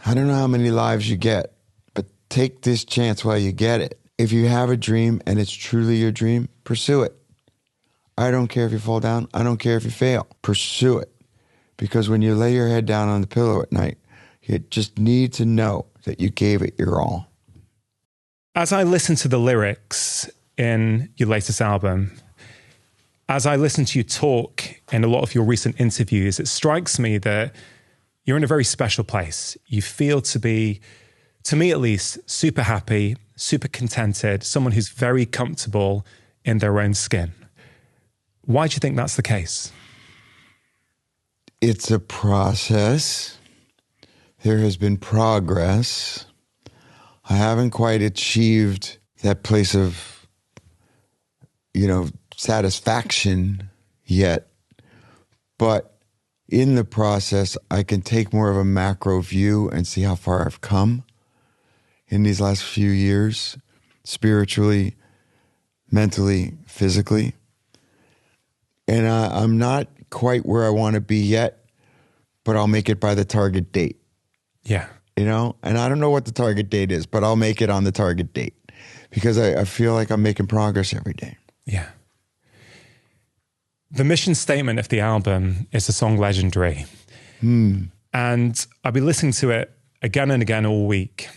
I don't know how many lives you get, but take this chance while you get it. If you have a dream and it's truly your dream, pursue it. I don't care if you fall down. I don't care if you fail. Pursue it. Because when you lay your head down on the pillow at night, you just need to know that you gave it your all. As I listen to the lyrics in your latest album, as I listen to you talk in a lot of your recent interviews, it strikes me that you're in a very special place. You feel to be, to me at least, super happy, super contented, someone who's very comfortable in their own skin. Why do you think that's the case? It's a process. There has been progress. I haven't quite achieved that place of, satisfaction yet. But in the process, I can take more of a macro view and see how far I've come in these last few years, spiritually, mentally, physically. And I'm not quite where I want to be yet, but I'll make it by the target date. Yeah. And I don't know what the target date is, but I'll make it on the target date because I feel like I'm making progress every day. Yeah. The mission statement of the album is the song Legendary. And I've been listening to it again and again all week.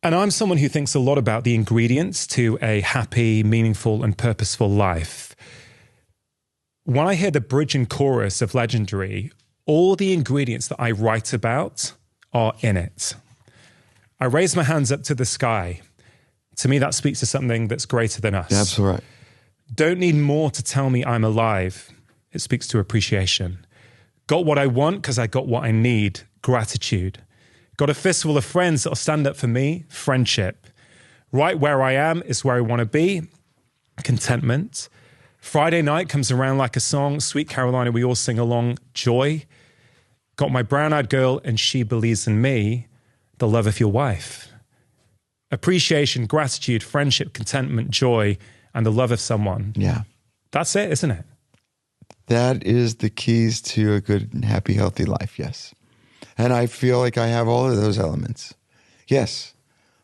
And I'm someone who thinks a lot about the ingredients to a happy, meaningful, and purposeful life. When I hear the bridge and chorus of Legendary, all the ingredients that I write about are in it. I raise my hands up to the sky. To me, that speaks to something that's greater than us. That's right. Don't need more to tell me I'm alive. It speaks to appreciation. Got what I want because I got what I need. Gratitude. Got a fistful of friends that'll stand up for me. Friendship. Right where I am is where I want to be. Contentment. Friday night comes around like a song. Sweet Carolina, we all sing along. Joy. Got my brown-eyed girl and she believes in me. The love of your wife. Appreciation, gratitude, friendship, contentment, joy, and the love of someone. Yeah. That's it, isn't it? That is the keys to a good and happy, healthy life, yes. And I feel like I have all of those elements. Yes,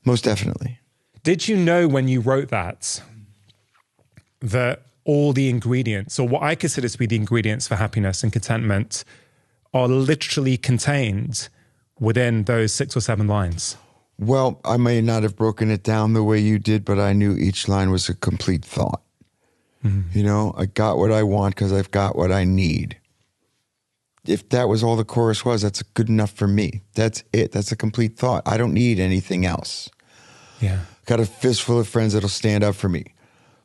most definitely. Did you know when you wrote that all the ingredients, or what I consider to be the ingredients for happiness and contentment, are literally contained within those 6 or 7 lines? Well, I may not have broken it down the way you did, but I knew each line was a complete thought. Mm-hmm. I got what I want because I've got what I need. If that was all the chorus was, that's good enough for me. That's it. That's a complete thought. I don't need anything else. Yeah. Got a fistful of friends that'll stand up for me.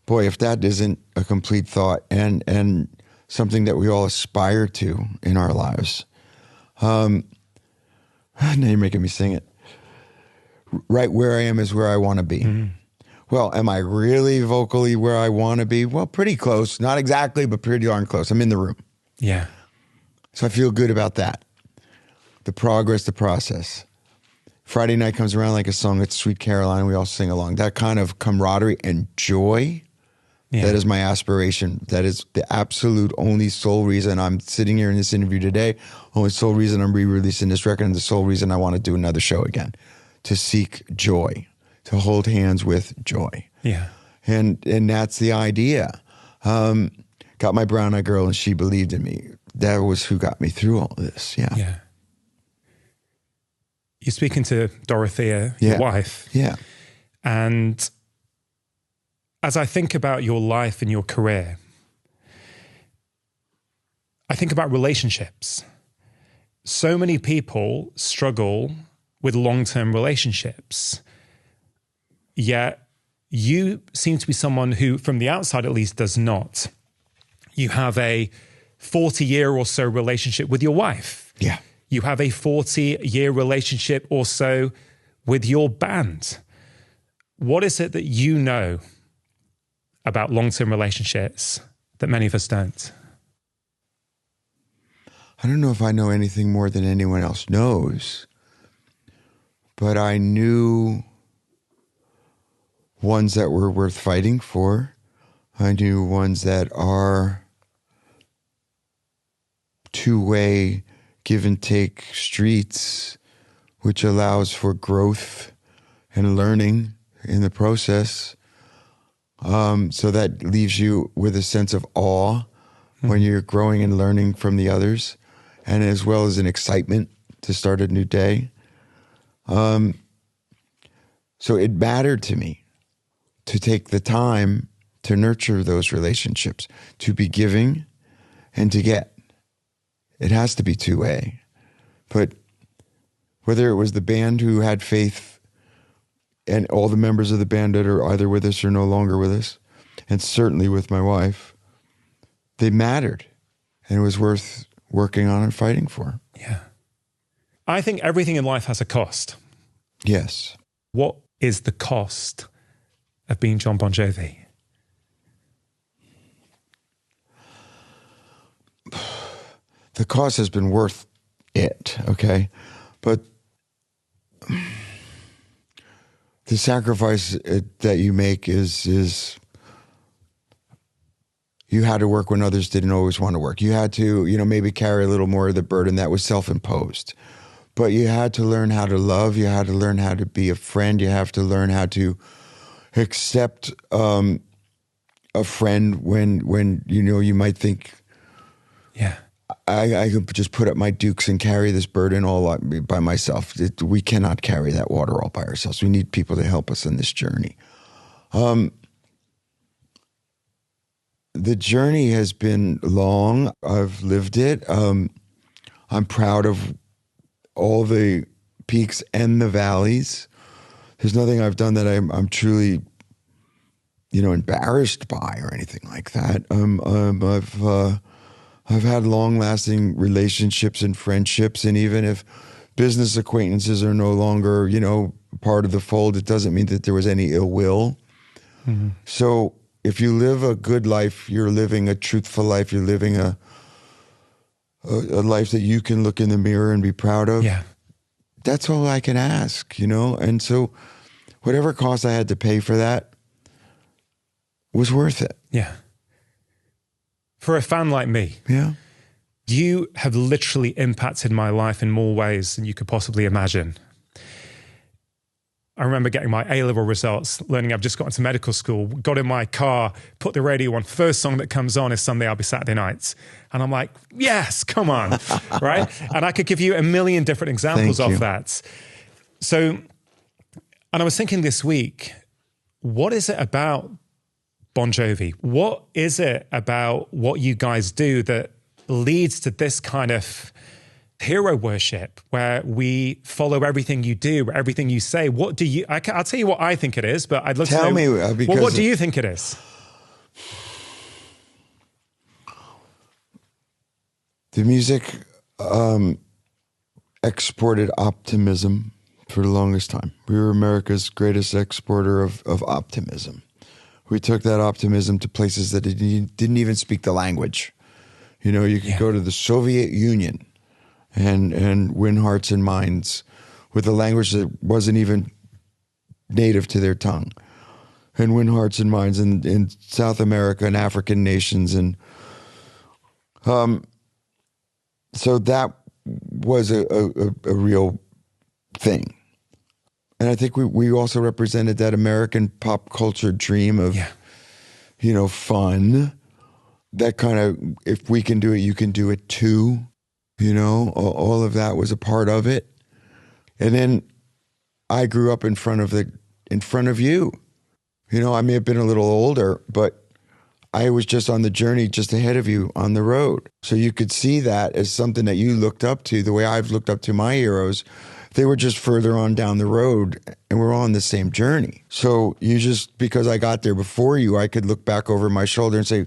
Boy, if that isn't a complete thought and something that we all aspire to in our lives. Now you're making me sing it. Right where I am is where I want to be. Mm-hmm. Well, am I really vocally where I want to be? Well, pretty close. Not exactly, but pretty darn close. I'm in the room. Yeah. So I feel good about that. The progress, the process. Friday night comes around like a song. It's Sweet Caroline. We all sing along. That kind of camaraderie and joy, that is my aspiration. That is the absolute only sole reason I'm sitting here in this interview today. Only sole reason I'm re-releasing this record and the sole reason I want to do another show again. To seek joy, to hold hands with joy. Yeah. And that's the idea. Got my brown-eyed girl and she believed in me. That was who got me through all this. Yeah. Yeah. You're speaking to Dorothea, your wife. Yeah. And as I think about your life and your career, I think about relationships. So many people struggle with long-term relationships. Yet you seem to be someone who, from the outside at least, does not. You have a 40-year or so relationship with your wife. Yeah. You have a 40-year relationship or so with your band. What is it that you know about long-term relationships that many of us don't? I don't know if I know anything more than anyone else knows. But I knew ones that were worth fighting for. I knew ones that are two-way give and take streets, which allows for growth and learning in the process. So that leaves you with a sense of awe when you're growing and learning from the others, and as well as an excitement to start a new day. So it mattered to me to take the time to nurture those relationships, to be giving and to get. It has to be two-way. But whether it was the band who had faith and all the members of the band that are either with us or no longer with us, and certainly with my wife, they mattered. And it was worth working on and fighting for. Yeah. I think everything in life has a cost. Yes. What is the cost of being Jon Bon Jovi? The cost has been worth it, okay? But the sacrifice that you make is you had to work when others didn't always want to work. You had to, maybe carry a little more of the burden that was self-imposed. But you had to learn how to love. You had to learn how to be a friend. You have to learn how to accept a friend when you might think, yeah, I could just put up my dukes and carry this burden all by myself. We cannot carry that water all by ourselves. We need people to help us in this journey. The journey has been long. I've lived it. I'm proud of all the peaks and the valleys. There's nothing I've done that I'm truly, embarrassed by or anything like that. I've had long-lasting relationships and friendships, and even if business acquaintances are no longer, part of the fold, it doesn't mean that there was any ill will. Mm-hmm. So if you live a good life, you're living a truthful life, you're living a life that you can look in the mirror and be proud of. Yeah. That's all I can ask, And so whatever cost I had to pay for that was worth it. Yeah. For a fan like me, yeah, you have literally impacted my life in more ways than you could possibly imagine. I remember getting my A-level results, learning I've just got into medical school, got in my car, put the radio on. First song that comes on is Sunday I'll Be Saturday Nights. And I'm like, yes, come on, right? And I could give you a million different examples of that. So, and I was thinking this week, what is it about Bon Jovi? What is it about what you guys do that leads to this kind of hero worship where we follow everything you do, everything you say? What do you, I'll tell you what I think it is, but I'd love to know. Tell me, because what do you think it is? The music exported optimism for the longest time. We were America's greatest exporter of optimism. We took that optimism to places that didn't even speak the language. You could go to the Soviet Union and win hearts and minds with a language that wasn't even native to their tongue, and win hearts and minds in South America and African nations. And so that was a real thing. And I think we also represented that American pop culture dream of, fun. That kind of, if we can do it, you can do it too. All of that was a part of it. And then I grew up in front of you. I may have been a little older, but I was just on the journey just ahead of you on the road. So you could see that as something that you looked up to, the way I've looked up to my heroes. They were just further on down the road, and we're all on the same journey. So because I got there before you, I could look back over my shoulder and say,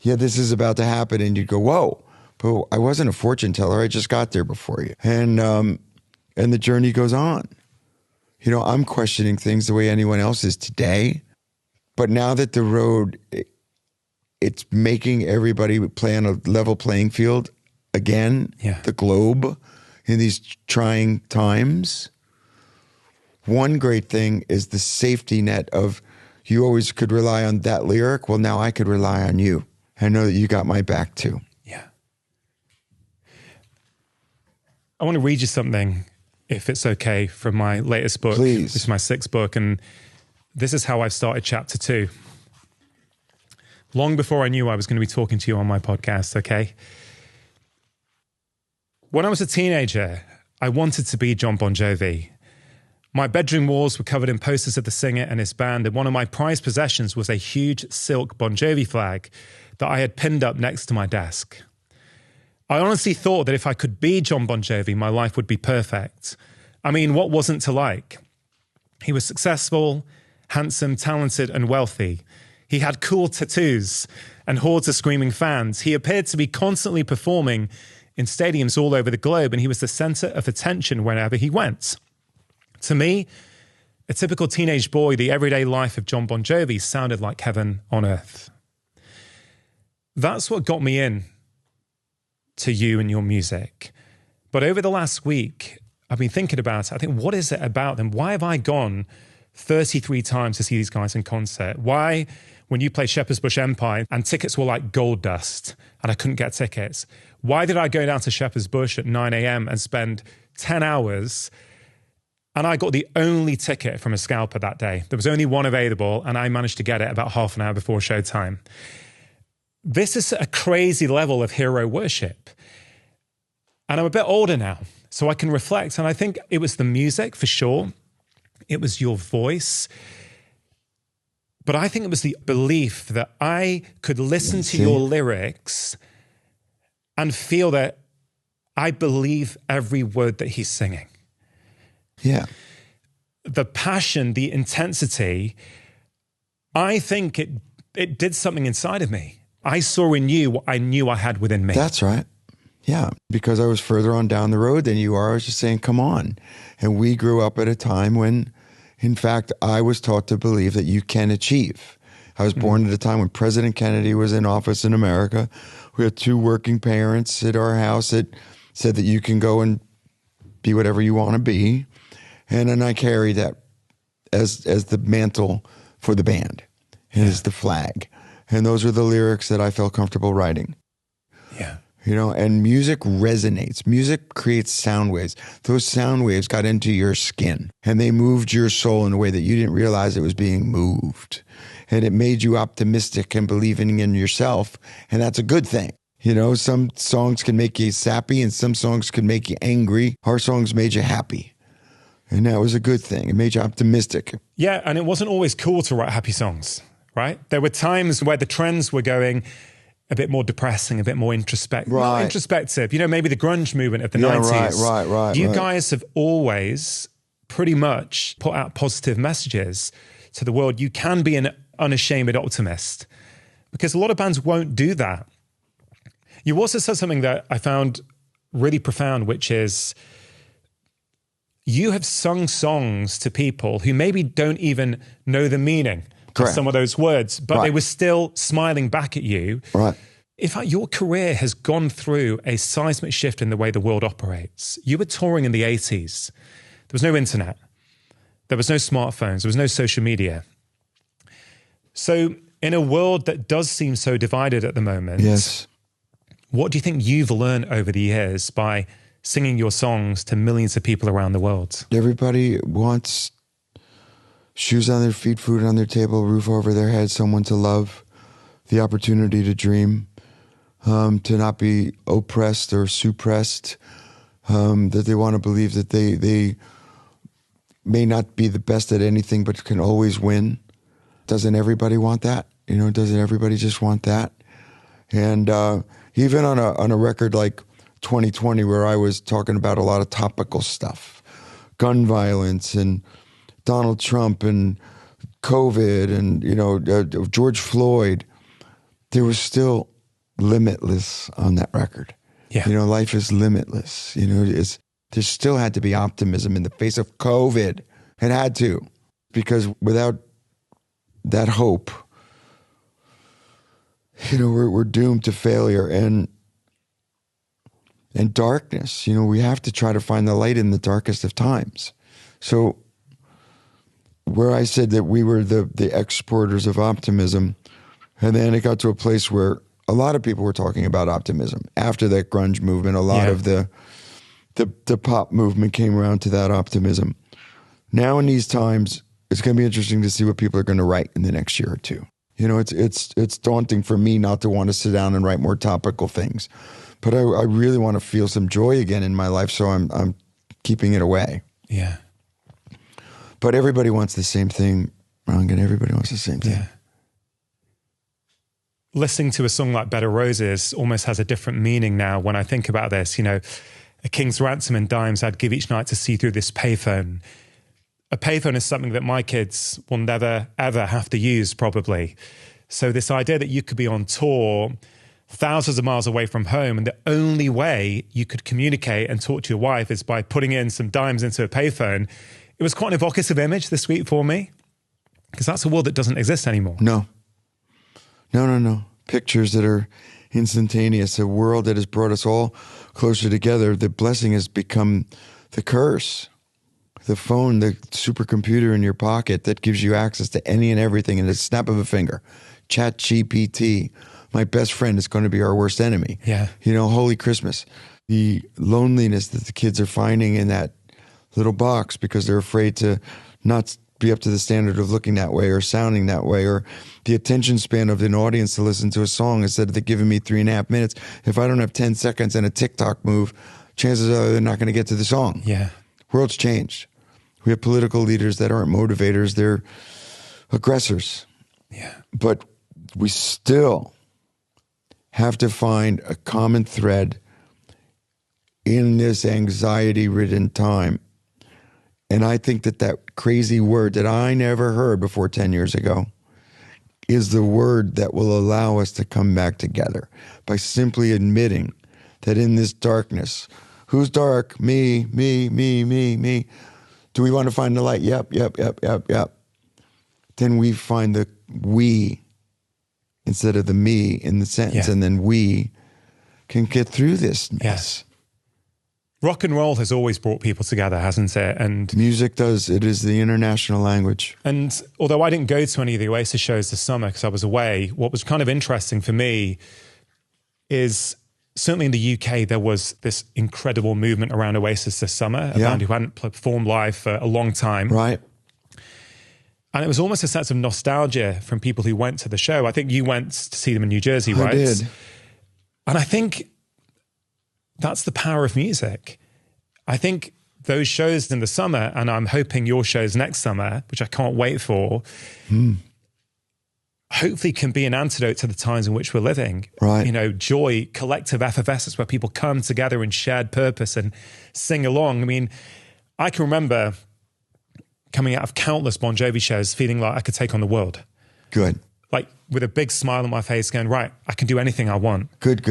yeah, this is about to happen. And you'd go, whoa, but I wasn't a fortune teller. I just got there before you. And the journey goes on. I'm questioning things the way anyone else is today. But now that the road, it's making everybody play on a level playing field again, the globe, in these trying times. One great thing is the safety net of you always could rely on that lyric. Well, now I could rely on you. I know that you got my back too. Yeah. I want to read you something, if it's okay, from my latest book. Please. This is my 6th book, and this is how I started chapter 2. Long before I knew I was going to be talking to you on my podcast, okay? When I was a teenager, I wanted to be Jon Bon Jovi. My bedroom walls were covered in posters of the singer and his band, and one of my prized possessions was a huge silk Bon Jovi flag that I had pinned up next to my desk. I honestly thought that if I could be Jon Bon Jovi, my life would be perfect. I mean, what wasn't to like? He was successful, handsome, talented, and wealthy. He had cool tattoos and hordes of screaming fans. He appeared to be constantly performing in stadiums all over the globe, and he was the center of attention wherever he went. To me, a typical teenage boy, the everyday life of Jon Bon Jovi sounded like heaven on earth. That's what got me in to you and your music. But over the last week, I've been thinking about it. I think, what is it about them? Why have I gone 33 times to see these guys in concert? Why, when you play Shepherd's Bush Empire and tickets were like gold dust and I couldn't get tickets, why did I go down to Shepherd's Bush at 9 a.m. and spend 10 hours and I got the only ticket from a scalper that day? There was only one available and I managed to get it about half an hour before showtime. This is a crazy level of hero worship. And I'm a bit older now, so I can reflect. And I think it was the music for sure. It was your voice. But I think it was the belief that I could listen to your lyrics and feel that I believe every word that he's singing. Yeah. The passion, the intensity, I think it did something inside of me. I saw in you what I knew I had within me. That's right. Yeah. Because I was further on down the road than you are. I was just saying, come on. And we grew up at a time when, in fact, I was taught to believe that you can achieve. I was born at a time when President Kennedy was in office in America. We had 2 working parents at our house that said that you can go and be whatever you want to be. And then I carried that as the mantle for the band, and as the flag. And those are the lyrics that I felt comfortable writing. Yeah. You know, and music resonates. Music creates sound waves. Those sound waves got into your skin and they moved your soul in a way that you didn't realize it was being moved. And it made you optimistic and believing in yourself. And that's a good thing. You know, some songs can make you sappy and some songs can make you angry. Our songs made you happy. And that was a good thing. It made you optimistic. Yeah, and it wasn't always cool to write happy songs, right? There were times where the trends were going a bit more depressing, a bit more introspective. Right. Not introspective, you know, maybe the grunge movement of the 90s. Right. You guys have always pretty much put out positive messages to the world. You can be an unashamed optimist because a lot of bands won't do that. You also said something that I found really profound, which is you have sung songs to people who maybe don't even know the meaning of some of those words, but they were still smiling back at you. Right. In fact, your career has gone through a seismic shift in the way the world operates. You were touring in the 80s. There was no internet. There was no smartphones. There was no social media. So in a world that does seem so divided at the moment, yes, what do you think you've learned over the years by singing your songs to millions of people around the world? Everybody wants shoes on their feet, food on their table, roof over their head, someone to love, the opportunity to dream, to not be oppressed or suppressed, that they want to believe that they may not be the best at anything but can always win. Doesn't everybody want that? You know, doesn't everybody just want that? And even on a record like 2020, where I was talking about a lot of topical stuff, gun violence and Donald Trump and COVID and, you know, George Floyd, there was still limitless on that record. Yeah. You know, life is limitless. You know, there still had to be optimism in the face of COVID. It had to, because without that hope, you know, we're doomed to failure and darkness. You know, we have to try to find the light in the darkest of times. So where I said that we were the exporters of optimism, and then it got to a place where a lot of people were talking about optimism. After that grunge movement, a lot of the the pop movement came around to that optimism. Now in these times, it's going to be interesting to see what people are going to write in the next year or two. You know, it's daunting for me not to want to sit down and write more topical things, but I really want to feel some joy again in my life, so I'm keeping it away. Yeah. But everybody wants the same thing, Rangan. Everybody wants the same thing. Yeah. Listening to a song like Bed of Roses almost has a different meaning now when I think about this. You know, a king's ransom and dimes I'd give each night to see through this payphone. A payphone is something that my kids will never, ever have to use, probably. So this idea that you could be on tour thousands of miles away from home, and the only way you could communicate and talk to your wife is by putting in some dimes into a payphone, it was quite an evocative image this week for me, because that's a world that doesn't exist anymore. No. Pictures that are instantaneous, a world that has brought us all closer together. The blessing has become the curse. The phone, the supercomputer in your pocket that gives you access to any and everything in the snap of a finger. ChatGPT, my best friend, is going to be our worst enemy. Yeah. You know, Holy Christmas. The loneliness that the kids are finding in that little box because they're afraid to not be up to the standard of looking that way or sounding that way, or the attention span of an audience to listen to a song instead of giving me 3.5 minutes. If I don't have 10 seconds and a TikTok move, chances are they're not going to get to the song. Yeah. World's changed. We have political leaders that aren't motivators, they're aggressors. Yeah. But we still have to find a common thread in this anxiety-ridden time. And I think that crazy word that I never heard before 10 years ago is the word that will allow us to come back together by simply admitting that in this darkness, who's dark? Me. Do we want to find the light? Yep. Then we find the we instead of the me in the sentence, and then we can get through this. Yes. Rock and roll has always brought people together, hasn't it? And music does. It is the international language. And although I didn't go to any of the Oasis shows this summer because I was away, what was kind of interesting for me is certainly in the UK, there was this incredible movement around Oasis this summer, a band who hadn't performed live for a long time. Right. And it was almost a sense of nostalgia from people who went to the show. I think you went to see them in New Jersey, right? I did. And I think that's the power of music. I think those shows in the summer, and I'm hoping your shows next summer, which I can't wait for, hopefully can be an antidote to the times in which we're living. Right. You know, joy, collective effervescence where people come together in shared purpose and sing along. I mean, I can remember coming out of countless Bon Jovi shows feeling like I could take on the world. Good. Like with a big smile on my face going, right, I can do anything I want. Good.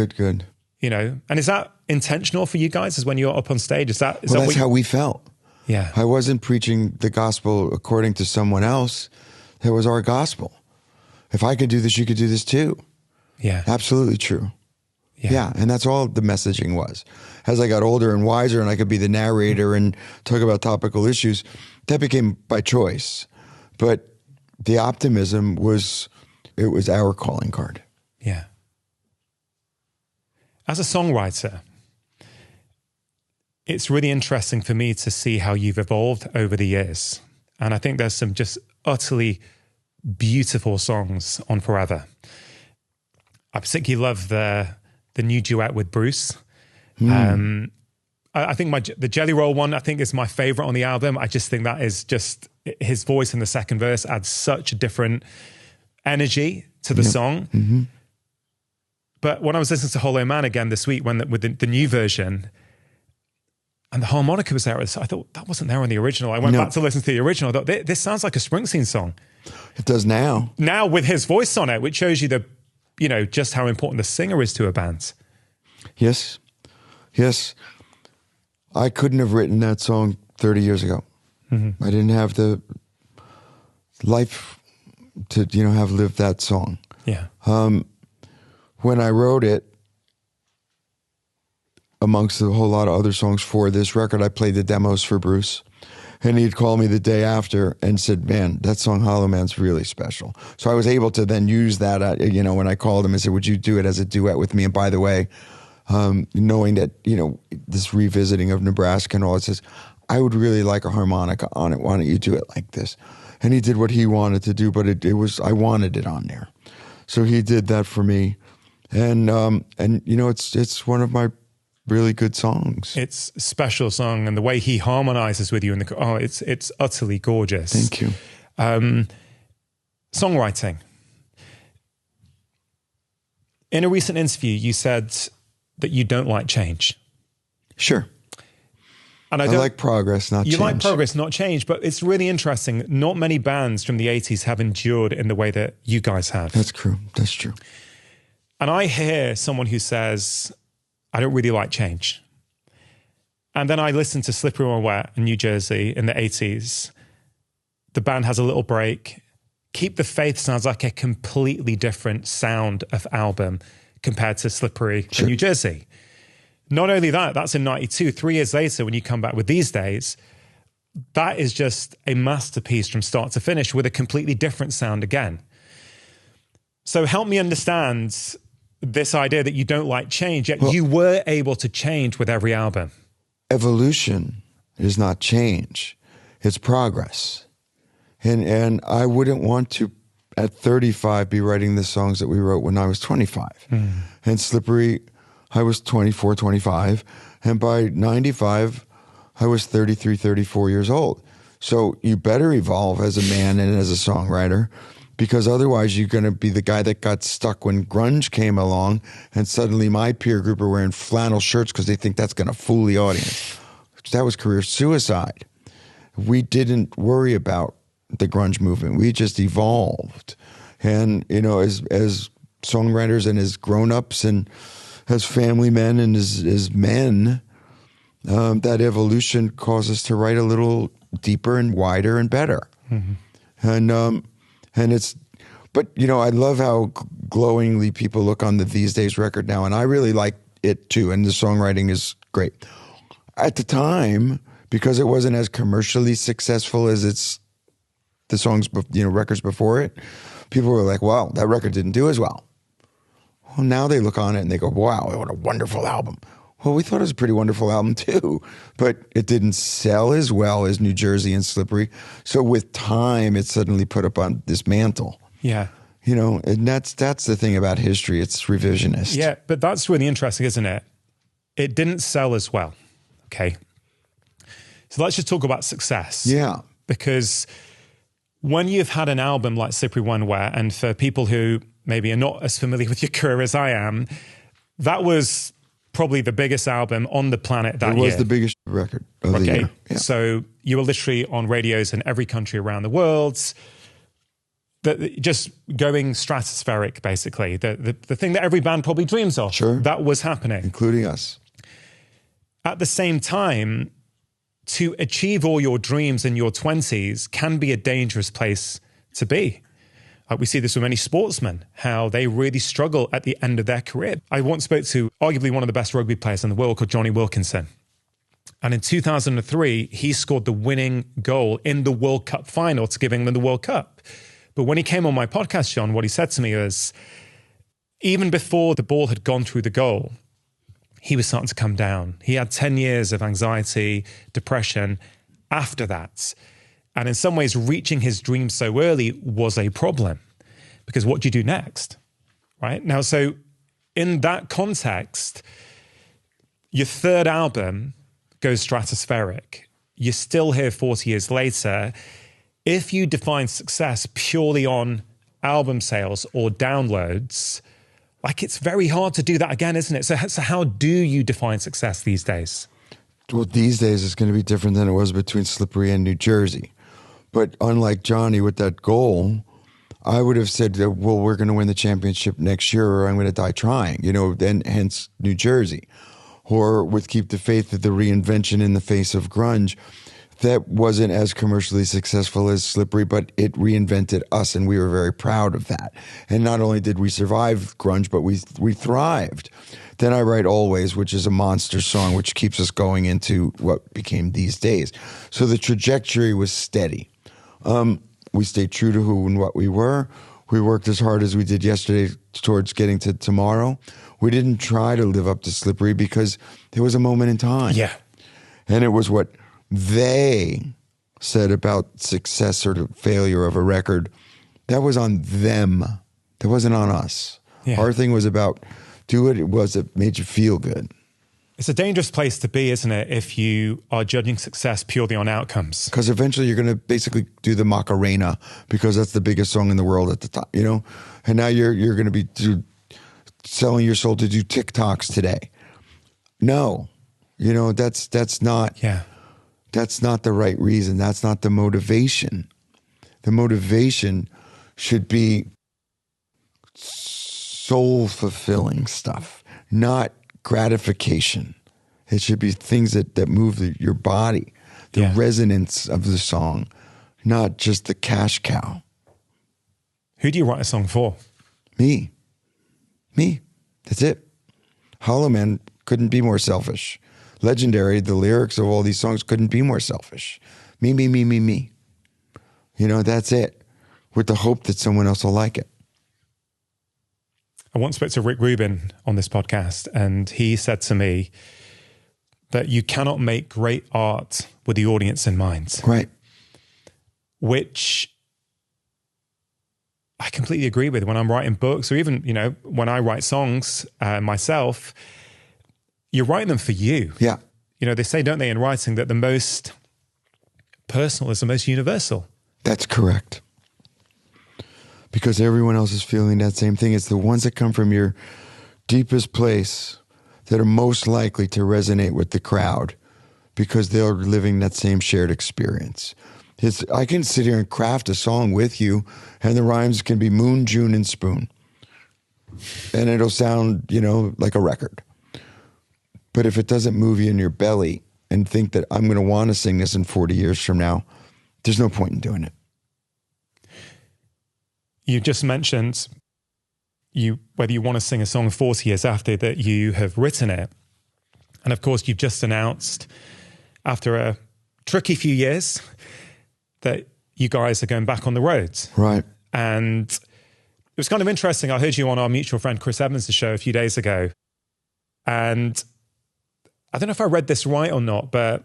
You know, and is that intentional for you guys? Is when you're up on stage? That's how we felt. Yeah. I wasn't preaching the gospel according to someone else. It was our gospel. If I could do this, you could do this too. Yeah. Absolutely true. Yeah. And that's all the messaging was. As I got older and wiser and I could be the narrator and talk about topical issues, that became by choice. But the optimism was our calling card. Yeah. As a songwriter, it's really interesting for me to see how you've evolved over the years. And I think there's some just utterly beautiful songs on Forever. I particularly love the new duet with Bruce. I think the Jelly Roll one, I think is my favorite on the album. I just think that is just, his voice in the second verse adds such a different energy to the song. Mm-hmm. But when I was listening to Hollow Man again this week, with the new version, and the harmonica was there, I thought that wasn't there on the original. I went back to listen to the original. I thought, this sounds like a Springsteen song. It does now. Now with his voice on it, which shows you just how important the singer is to a band. Yes. I couldn't have written that song 30 years ago. Mm-hmm. I didn't have the life to, have lived that song. Yeah. When I wrote it, amongst a whole lot of other songs for this record, I played the demos for Bruce. And he'd call me the day after and said, man, that song Hollow Man's really special. So I was able to then use that, when I called him and said, would you do it as a duet with me? And by the way, knowing that, this revisiting of Nebraska and all, it says, I would really like a harmonica on it. Why don't you do it like this? And he did what he wanted to do, but I wanted it on there. So he did that for me. And it's one of my really good songs. It's a special song, and the way he harmonizes with you it's utterly gorgeous. Thank you. Songwriting. In a recent interview, you said that you don't like change. Sure. And I like progress, not change. You like progress, not change, but it's really interesting. Not many bands from the 80s have endured in the way that you guys have. That's true. That's true. And I hear someone who says, I don't really like change. And then I listen to Slippery When Wet in New Jersey in the 80s. The band has a little break. Keep the Faith sounds like a completely different sound of album compared to Slippery in New Jersey. Not only that, that's in 92. 3 years later, when you come back with These Days, that is just a masterpiece from start to finish with a completely different sound again. So help me understand this idea that you don't like change, yet you were able to change with every album. Evolution is not change. It's progress. And I wouldn't want to, at 35, be writing the songs that we wrote when I was 25. And Slippery, I was 24, 25. And by 95, I was 33, 34 years old. So you better evolve as a man and as a songwriter, because otherwise you're going to be the guy that got stuck when grunge came along and suddenly my peer group are wearing flannel shirts because they think that's going to fool the audience. That was career suicide. We didn't worry about the grunge movement. We just evolved. And, as songwriters and as grown-ups and as family men and as men, that evolution caused us to write a little deeper and wider and better. And it's, but I love how glowingly people look on the These Days record now, and I really like it too. And the songwriting is great. At the time, because it wasn't as commercially successful as the songs, records before it, people were like, "Wow, that record didn't do as well." Well, now they look on it and they go, "Wow, what a wonderful album." Well, we thought it was a pretty wonderful album too, but it didn't sell as well as New Jersey and Slippery. So with time, it suddenly put up on this mantle. Yeah. And that's the thing about history. It's revisionist. Yeah, but that's really interesting, isn't it? It didn't sell as well. Okay. So let's just talk about success. Yeah. Because when you've had an album like Slippery When Wet, and for people who maybe are not as familiar with your career as I am, that was probably the biggest album on the planet that year. It was the biggest record of the year. Yeah. So you were literally on radios in every country around the world, just going stratospheric, basically. The thing that every band probably dreams of. Sure. That was happening. Including us. At the same time, to achieve all your dreams in your 20s can be a dangerous place to be. We see this with many sportsmen, how they really struggle at the end of their career. I once spoke to arguably one of the best rugby players in the world called Johnny Wilkinson. And in 2003, he scored the winning goal in the World Cup final to give England the World Cup. But when he came on my podcast, John, what he said to me was, even before the ball had gone through the goal, he was starting to come down. He had 10 years of anxiety, depression after that. And in some ways, reaching his dreams so early was a problem, because what do you do next, right? Now, so in that context, your third album goes stratospheric. You're still here 40 years later. If you define success purely on album sales or downloads, it's very hard to do that again, isn't it? So how do you define success these days? Well, these days it's going to be different than it was between Slippery and New Jersey. But unlike Johnny with that goal, I would have said that, well, we're going to win the championship next year or I'm going to die trying, then hence New Jersey. Or with Keep the Faith, the reinvention in the face of grunge, that wasn't as commercially successful as Slippery, but it reinvented us, and we were very proud of that. And not only did we survive grunge, but we thrived. Then I write Always, which is a monster song, which keeps us going into what became These Days. So the trajectory was steady. We stayed true to who and what we were. We worked as hard as we did yesterday towards getting to tomorrow. We didn't try to live up to Slippery because it was a moment in time. Yeah. And it was what they said about success or failure of a record. That was on them. That wasn't on us. Yeah. Our thing was about do what it was that made you feel good. It's a dangerous place to be, isn't it, if you are judging success purely on outcomes? Because eventually you're going to basically do the Macarena because that's the biggest song in the world at the time, you know? And now you're going to be selling your soul to do TikToks today. No. You know, that's not that's not the right reason. That's not the motivation. The motivation should be soul-fulfilling stuff, not gratification. It should be things that move your body, the resonance of the song, not just the cash cow. Who do you write a song for? Me. That's it. Hollow Man couldn't be more selfish. Legendary, the lyrics of all these songs couldn't be more selfish. Me. You know, that's it. With the hope that someone else will like it. I once spoke to Rick Rubin on this podcast, and he said to me that you cannot make great art with the audience in mind. Right. Which I completely agree with. When I'm writing books, or even, you know, when I write songs myself, you're writing them for you. Yeah. You know, they say, don't they, in writing, that the most personal is the most universal. That's correct. Because everyone else is feeling that same thing. It's the ones that come from your deepest place that are most likely to resonate with the crowd because they're living that same shared experience. I can sit here and craft a song with you, and the rhymes can be moon, June, and spoon. And it'll sound, you know, like a record. But if it doesn't move you in your belly and think that I'm going to want to sing this in 40 years from now, there's no point in doing it. You just mentioned whether you want to sing a song 40 years after that you have written it. And of course, you've just announced, after a tricky few years, that you guys are going back on the road. Right. And it was kind of interesting. I heard you on our mutual friend Chris Evans' show a few days ago. And I don't know if I read this right or not, but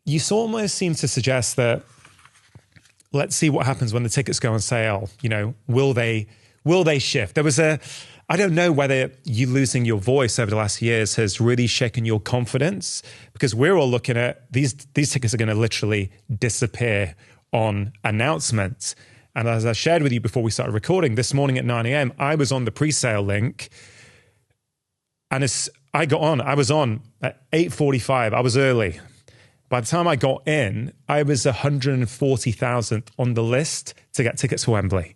you almost seem to suggest that let's see what happens when the tickets go on sale. You know, will they shift? There was I don't know whether you losing your voice over the last years has really shaken your confidence, because we're all looking at these tickets are going to literally disappear on announcements. And as I shared with you before we started recording, this morning at 9 a.m., I was on the pre-sale link. And I was on at 8:45. I was early. By the time I got in, I was 140,000 on the list to get tickets for Wembley.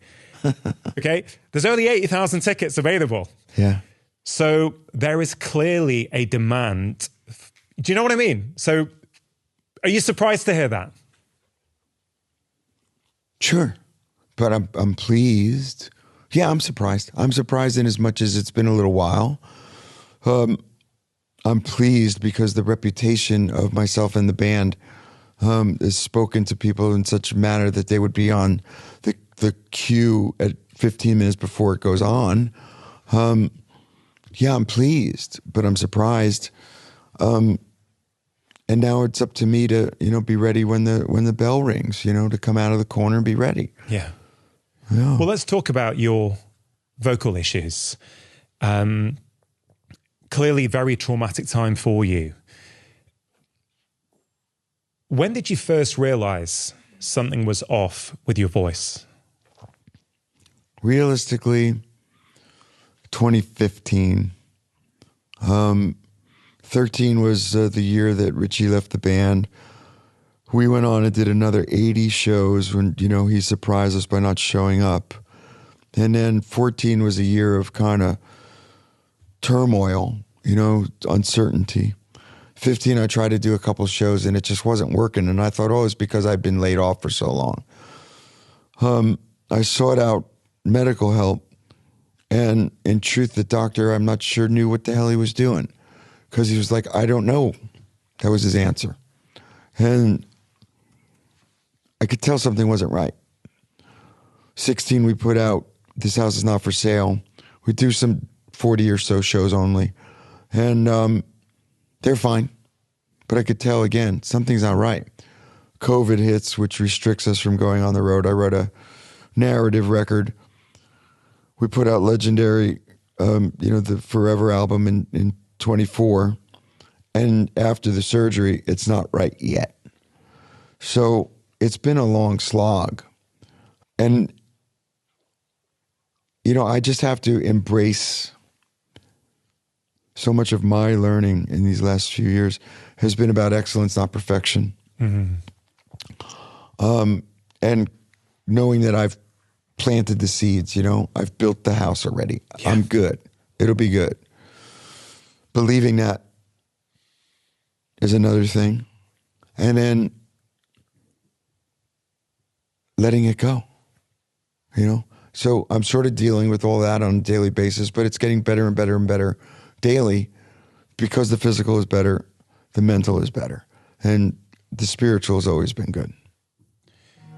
Okay? There's only 80,000 tickets available. Yeah. So there is clearly a demand. Do you know what I mean? So are you surprised to hear that? Sure. But I'm pleased. Yeah, I'm surprised. I'm surprised in as much as it's been a little while. I'm pleased because the reputation of myself and the band is spoken to people in such a manner that they would be on the queue at 15 minutes before it goes on. Yeah, I'm pleased, but I'm surprised. And now it's up to me to, you know, be ready when the bell rings, you know, to come out of the corner and be ready. Yeah. Well, let's talk about your vocal issues. Clearly very traumatic time for you. When did you first realize something was off with your voice? Realistically, 2015. 13 was the year that Richie left the band. We went on and did another 80 shows when, you know, he surprised us by not showing up. And then 14 was a year of kind of turmoil, you know, uncertainty. 15, I tried to do a couple shows and it just wasn't working. And I thought, oh, it's because I'd been laid off for so long. I sought out medical help. And in truth, the doctor, I'm not sure, knew what the hell he was doing. Because he was like, I don't know. That was his answer. And I could tell something wasn't right. 16, we put out This House Is Not For Sale. We do some 40 or so shows only. And they're fine. But I could tell, again, something's not right. COVID hits, which restricts us from going on the road. I wrote a narrative record. We put out Legendary, the Forever album in 24. And after the surgery, it's not right yet. So it's been a long slog. And, I just have to embrace so much of my learning in these last few years has been about excellence, not perfection. Mm-hmm. And knowing that I've planted the seeds, I've built the house already. Yeah. I'm good. It'll be good. Believing that is another thing. And then letting it go, So I'm sort of dealing with all that on a daily basis, but it's getting better and better and better daily because the physical is better, the mental is better, and the spiritual has always been good.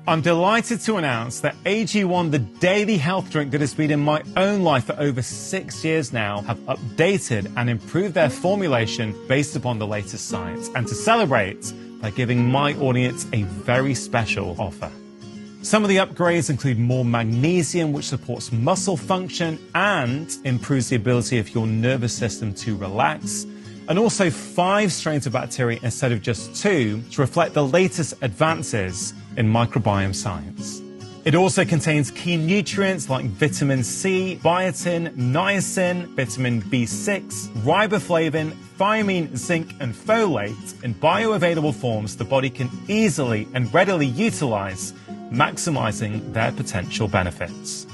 I'm delighted to announce that AG1, the daily health drink that has been in my own life for over 6 years now, have updated and improved their formulation based upon the latest science, and to celebrate by giving my audience a very special offer. Some of the upgrades include more magnesium, which supports muscle function and improves the ability of your nervous system to relax, and also 5 strains of bacteria instead of just 2 to reflect the latest advances in microbiome science. It also contains key nutrients like vitamin C, biotin, niacin, vitamin B6, riboflavin, thiamine, zinc, and folate in bioavailable forms the body can easily and readily utilize, maximizing their potential benefits.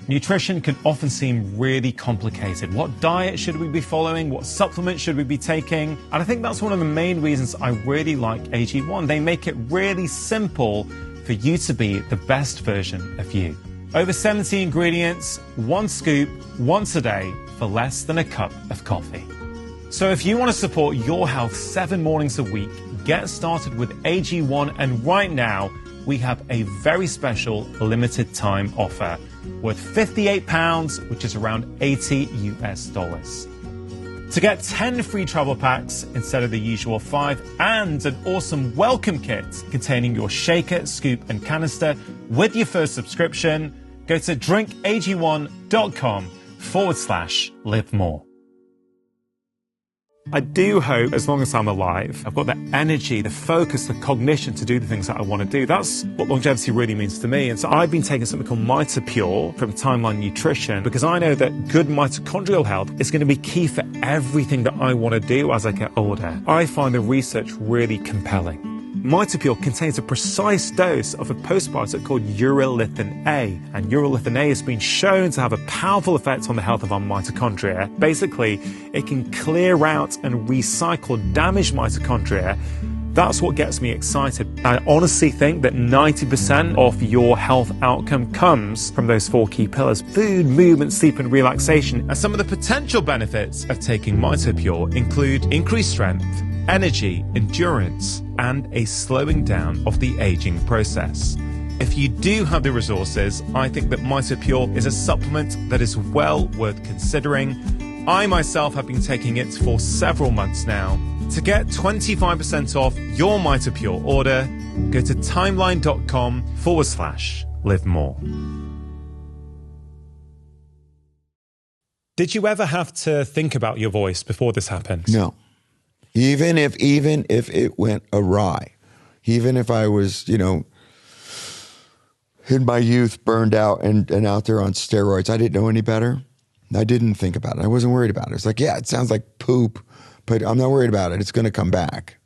Nutrition can often seem really complicated. What diet should we be following? What supplements should we be taking? And I think that's one of the main reasons I really like AG1. They make it really simple for you to be the best version of you. Over 70 ingredients, 1 scoop, once a day for less than a cup of coffee. So if you want to support your health 7 mornings a week, get started with AG1, and right now we have a very special limited time offer worth £58, which is around $80 US. To get 10 free travel packs instead of the usual 5, and an awesome welcome kit containing your shaker, scoop, and canister with your first subscription, go to drinkag1.com/live more. I do hope, as long as I'm alive, I've got the energy, the focus, the cognition to do the things that I want to do. That's what longevity really means to me. And so I've been taking something called MitoPure from Timeline Nutrition because I know that good mitochondrial health is going to be key for everything that I want to do as I get older. I find the research really compelling. MitoPure contains a precise dose of a postbiotic called urolithin A, and urolithin A has been shown to have a powerful effect on the health of our mitochondria. Basically, it can clear out and recycle damaged mitochondria. That's what gets me excited. I honestly think that 90% of your health outcome comes from those 4 key pillars: food, movement, sleep, and relaxation. And some of the potential benefits of taking MitoPure include increased strength, energy, endurance, and a slowing down of the aging process. If you do have the resources, I think that MitoPure is a supplement that is well worth considering. I myself have been taking it for several months now. To get 25% off your MitoPure order, go to timeline.com/live more. Did you ever have to think about your voice before this happened? No. Even if it went awry, even if I was, in my youth burned out and out there on steroids, I didn't know any better. I didn't think about it. I wasn't worried about it. It's like, yeah, it sounds like poop, but I'm not worried about it. It's going to come back.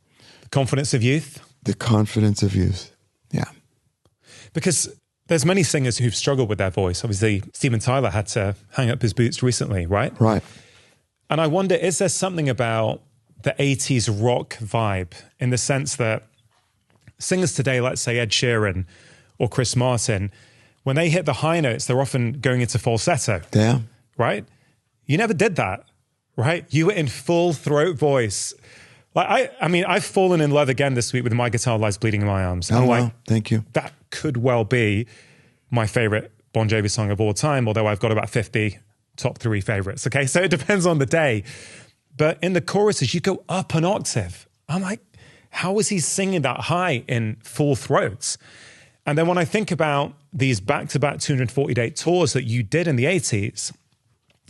The confidence of youth? The confidence of youth, yeah. Because there's many singers who've struggled with their voice. Obviously, Steven Tyler had to hang up his boots recently, right? Right. And I wonder, is there something about the 80s rock vibe in the sense that singers today, let's say Ed Sheeran or Chris Martin, when they hit the high notes, they're often going into falsetto. Yeah. Right? You never did that, right? You were in full throat voice. Like I mean, I've fallen in love again this week with My Guitar Lies Bleeding in My Arms. Oh, I'm wow. like, Thank you. That could well be my favorite Bon Jovi song of all time, although I've got about 50 top 3 favorites. Okay, so it depends on the day. But in the choruses, you go up an octave. I'm like, how is he singing that high in full throats? And then when I think about these back-to-back 240-day tours that you did in the 80s,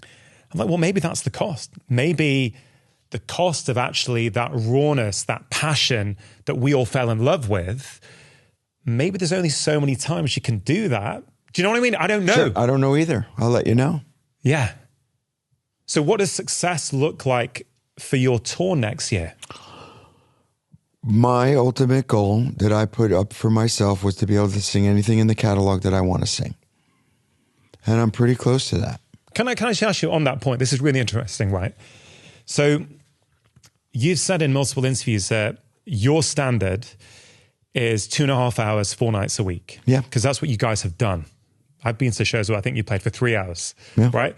I'm like, well, maybe that's the cost. Maybe the cost of actually that rawness, that passion that we all fell in love with, maybe there's only so many times you can do that. Do you know what I mean? I don't know. Sure, I don't know either. I'll let you know. Yeah. So what does success look like for your tour next year? My ultimate goal that I put up for myself was to be able to sing anything in the catalog that I want to sing. And I'm pretty close to that. Can I just ask you on that point? This is really interesting, right? So you've said in multiple interviews that your standard is 2.5 hours, 4 nights a week. Yeah. Because that's what you guys have done. I've been to shows where I think you played for 3 hours, yeah. right?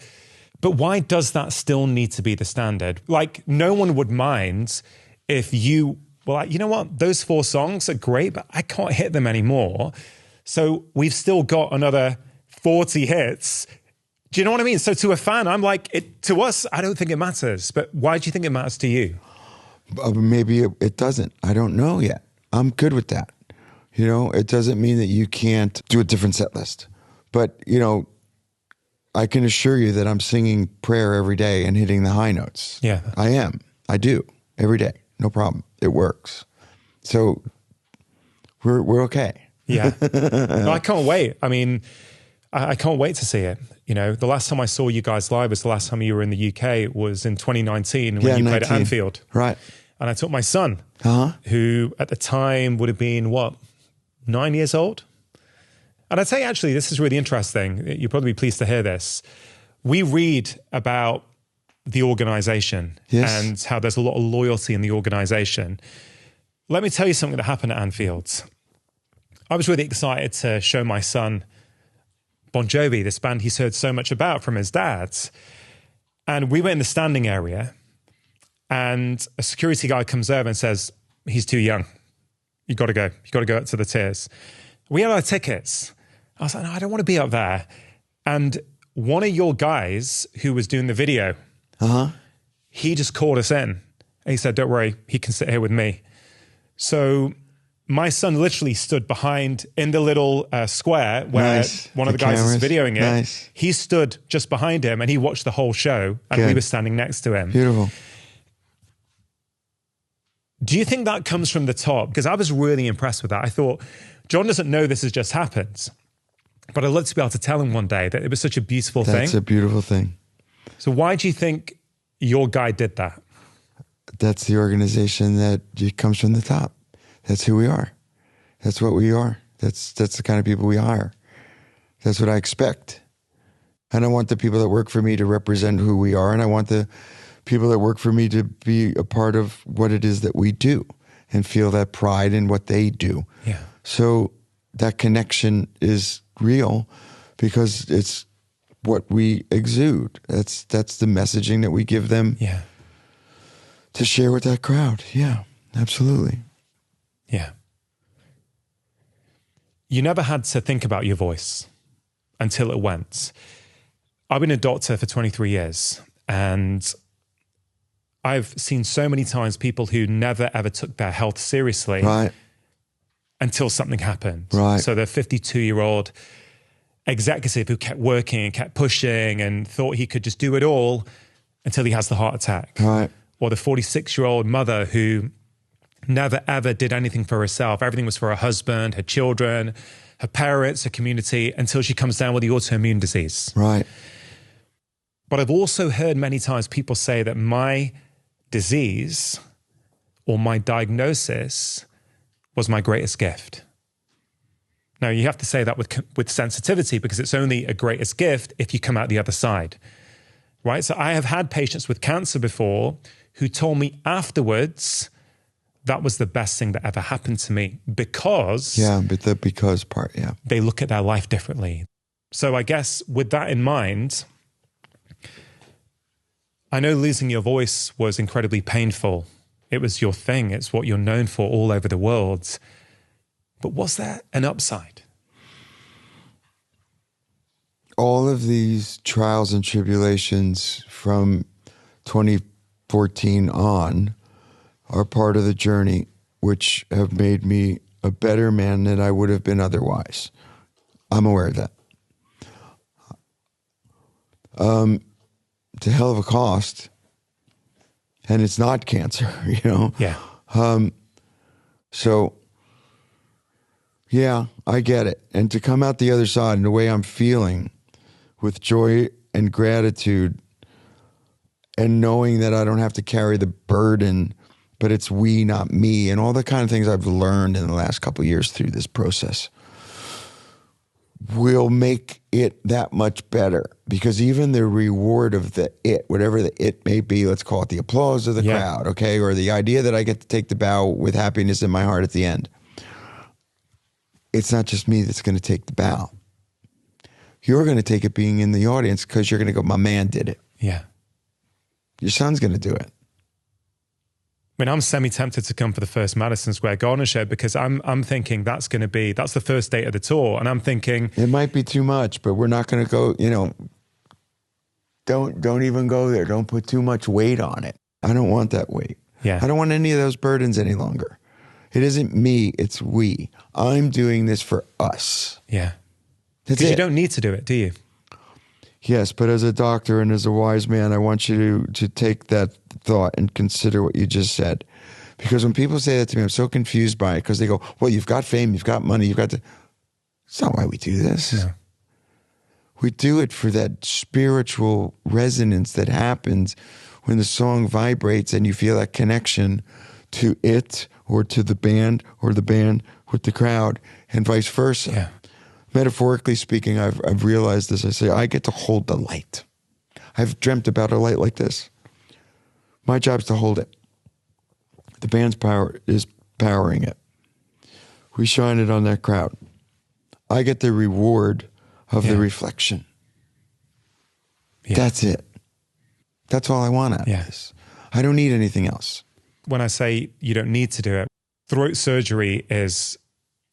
But why does that still need to be the standard? Like, no one would mind if you were like, you know what, those 4 songs are great, but I can't hit them anymore. So we've still got another 40 hits. Do you know what I mean? So to a fan, I'm like, to us, I don't think it matters. But why do you think it matters to you? Maybe it doesn't. I don't know yet. I'm good with that. You know, it doesn't mean that you can't do a different set list. But, you know, I can assure you that I'm singing prayer every day and hitting the high notes. Yeah. I am. I do. Every day. No problem. It works. So we're okay. Yeah. No, I can't wait. I mean, I can't wait to see it. You know, the last time I saw you guys live was the last time you were in the UK. It was in 2019 when you played at Anfield. Right. And I took my son, who at the time would have been, 9 years old? And I'd say, actually, this is really interesting. You'll probably be pleased to hear this. We read about the organization and how there's a lot of loyalty in the organization. Let me tell you something that happened at Anfield. I was really excited to show my son Bon Jovi, this band he's heard so much about from his dad. And we were in the standing area, and a security guy comes over and says, he's too young. You got to go. You got to go up to the tiers. We had our tickets. I was like, no, I don't want to be up there. And one of your guys who was doing the video, he just called us in. And he said, don't worry, he can sit here with me. So my son literally stood behind in the little square where one of the guys is videoing it. Nice. He stood just behind him and he watched the whole show, and we were standing next to him. Beautiful. Do you think that comes from the top? Because I was really impressed with that. I thought, Jon doesn't know this has just happened, but I'd love to be able to tell him one day that it was such a beautiful thing. That's a beautiful thing. So why do you think your guy did that? That's the organization that comes from the top. That's who we are. That's what we are. That's the kind of people we hire. That's what I expect. And I want the people that work for me to represent who we are, and I want the people that work for me to be a part of what it is that we do and feel that pride in what they do. Yeah. So that connection is real because it's what we exude. That's the messaging that we give them to share with that crowd. Yeah, absolutely. Yeah. You never had to think about your voice until it went. I've been a doctor for 23 years, and I've seen so many times people who never ever took their health seriously until something happened. Right. So the 52-year-old executive who kept working and kept pushing and thought he could just do it all until he has the heart attack. Right. Or the 46-year-old mother who never ever did anything for herself. Everything was for her husband, her children, her parents, her community, until she comes down with the autoimmune disease. Right. But I've also heard many times people say that my disease or my diagnosis was my greatest gift. Now, you have to say that with sensitivity, because it's only a greatest gift if you come out the other side, right? So I have had patients with cancer before who told me afterwards that was the best thing that ever happened to me, because but the because part, they look at their life differently. So I guess with that in mind, I know losing your voice was incredibly painful. It was your thing. It's what you're known for all over the world. But was there an upside? all of these trials and tribulations from 2014 on are part of the journey, which have made me a better man than I would have been otherwise. I'm aware of that. It's a hell of a cost, and it's not cancer, you know? Yeah. So, yeah, I get it. And to come out the other side and the way I'm feeling with joy and gratitude and knowing that I don't have to carry the burden, but it's we, not me, and all the kind of things I've learned in the last couple of years through this process will make it that much better, because even the reward of the it, whatever the it may be, let's call it the applause of the crowd, okay, or the idea that I get to take the bow with happiness in my heart at the end. It's not just me that's going to take the bow. You're going to take it being in the audience because you're going to go, my man did it. Yeah. Your son's going to do it. I mean, I'm semi-tempted to come for the first Madison Square Garden show, because I'm thinking that's the first date of the tour. And I'm thinking... It might be too much, but we're not going to go, you know, don't even go there. Don't put too much weight on it. I don't want that weight. Yeah. I don't want any of those burdens any longer. It isn't me, it's we. I'm doing this for us. Yeah. That's Because it. you don't need to do it, do you? Yes, but as a doctor and as a wise man, I want you to take that thought and consider what you just said. Because when people say that to me, I'm so confused by it, because they go, well, you've got fame, you've got money, you've got the... It's not why we do this. No. We do it for that spiritual resonance that happens when the song vibrates and you feel that connection to it or to the band or the band with the crowd, and vice versa. Yeah. Metaphorically speaking, I've realized this. I say, I get to hold the light. I've dreamt about a light like this. My job's to hold it. The band's power is powering it. We shine it on that crowd. I get the reward of the reflection. Yeah. That's it. That's all I want out of this. I don't need anything else. When I say you don't need to do it, throat surgery is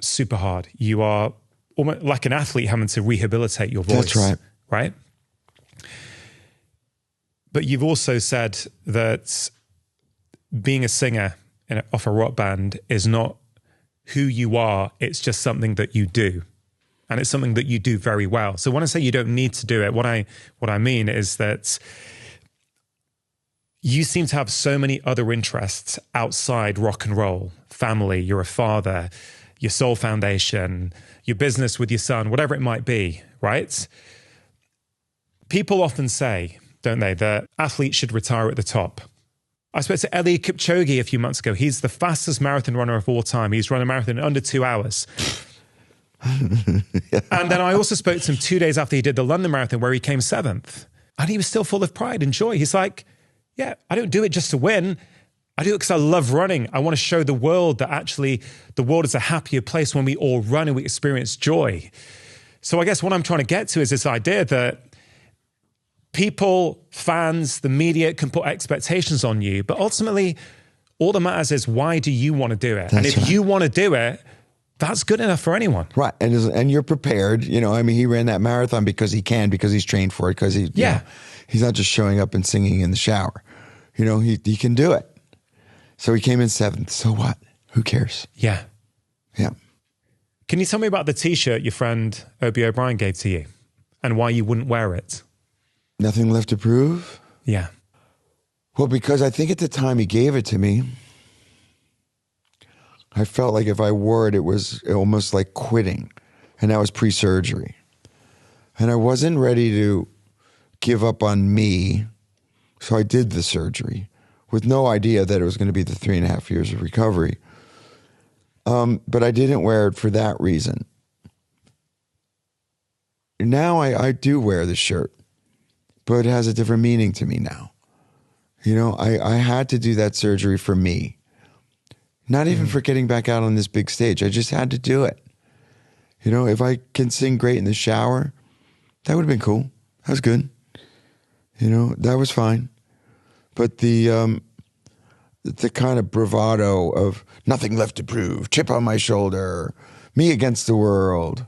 super hard. You are almost like an athlete having to rehabilitate your voice. That's right. Right? But you've also said that being a singer off a rock band is not who you are. It's just something that you do. And it's something that you do very well. So when I say you don't need to do it, what I mean is that you seem to have so many other interests outside rock and roll, family, you're a father, your Soul Foundation, your business with your son, whatever it might be, right? People often say, don't they, that athletes should retire at the top. I spoke to Eliud Kipchoge a few months ago. He's the fastest marathon runner of all time. He's run a marathon in under 2 hours. And then I also spoke to him 2 days after he did the London Marathon, where he came 7th. And he was still full of pride and joy. He's like, yeah, I don't do it just to win. I do it because I love running. I want to show the world that actually the world is a happier place when we all run and we experience joy. So I guess what I'm trying to get to is this idea that people, fans, the media can put expectations on you, but ultimately all that matters is, why do you want to do it? And if you want to do it, that's good enough for anyone. Right. And you're prepared. You know, I mean, he ran that marathon because he can, because he's trained for it, because he, you know, he's not just showing up and singing in the shower. You know, he can do it. So he came in 7th. So what? Who cares? Yeah. Yeah. Can you tell me about the t-shirt your friend Obie O'Brien gave to you and why you wouldn't wear it? Nothing left to prove? Yeah. Well, because I think at the time he gave it to me, I felt like if I wore it, it was almost like quitting. And that was pre-surgery. And I wasn't ready to give up on me. So I did the surgery with no idea that it was going to be the 3.5 years of recovery. But I didn't wear it for that reason. Now I do wear the shirt, but it has a different meaning to me now. You know, I had to do that surgery for me. Not even for getting back out on this big stage. I just had to do it. You know, if I can sing great in the shower, that would have been cool. That was good. You know, that was fine. But the kind of bravado of nothing left to prove, chip on my shoulder, me against the world.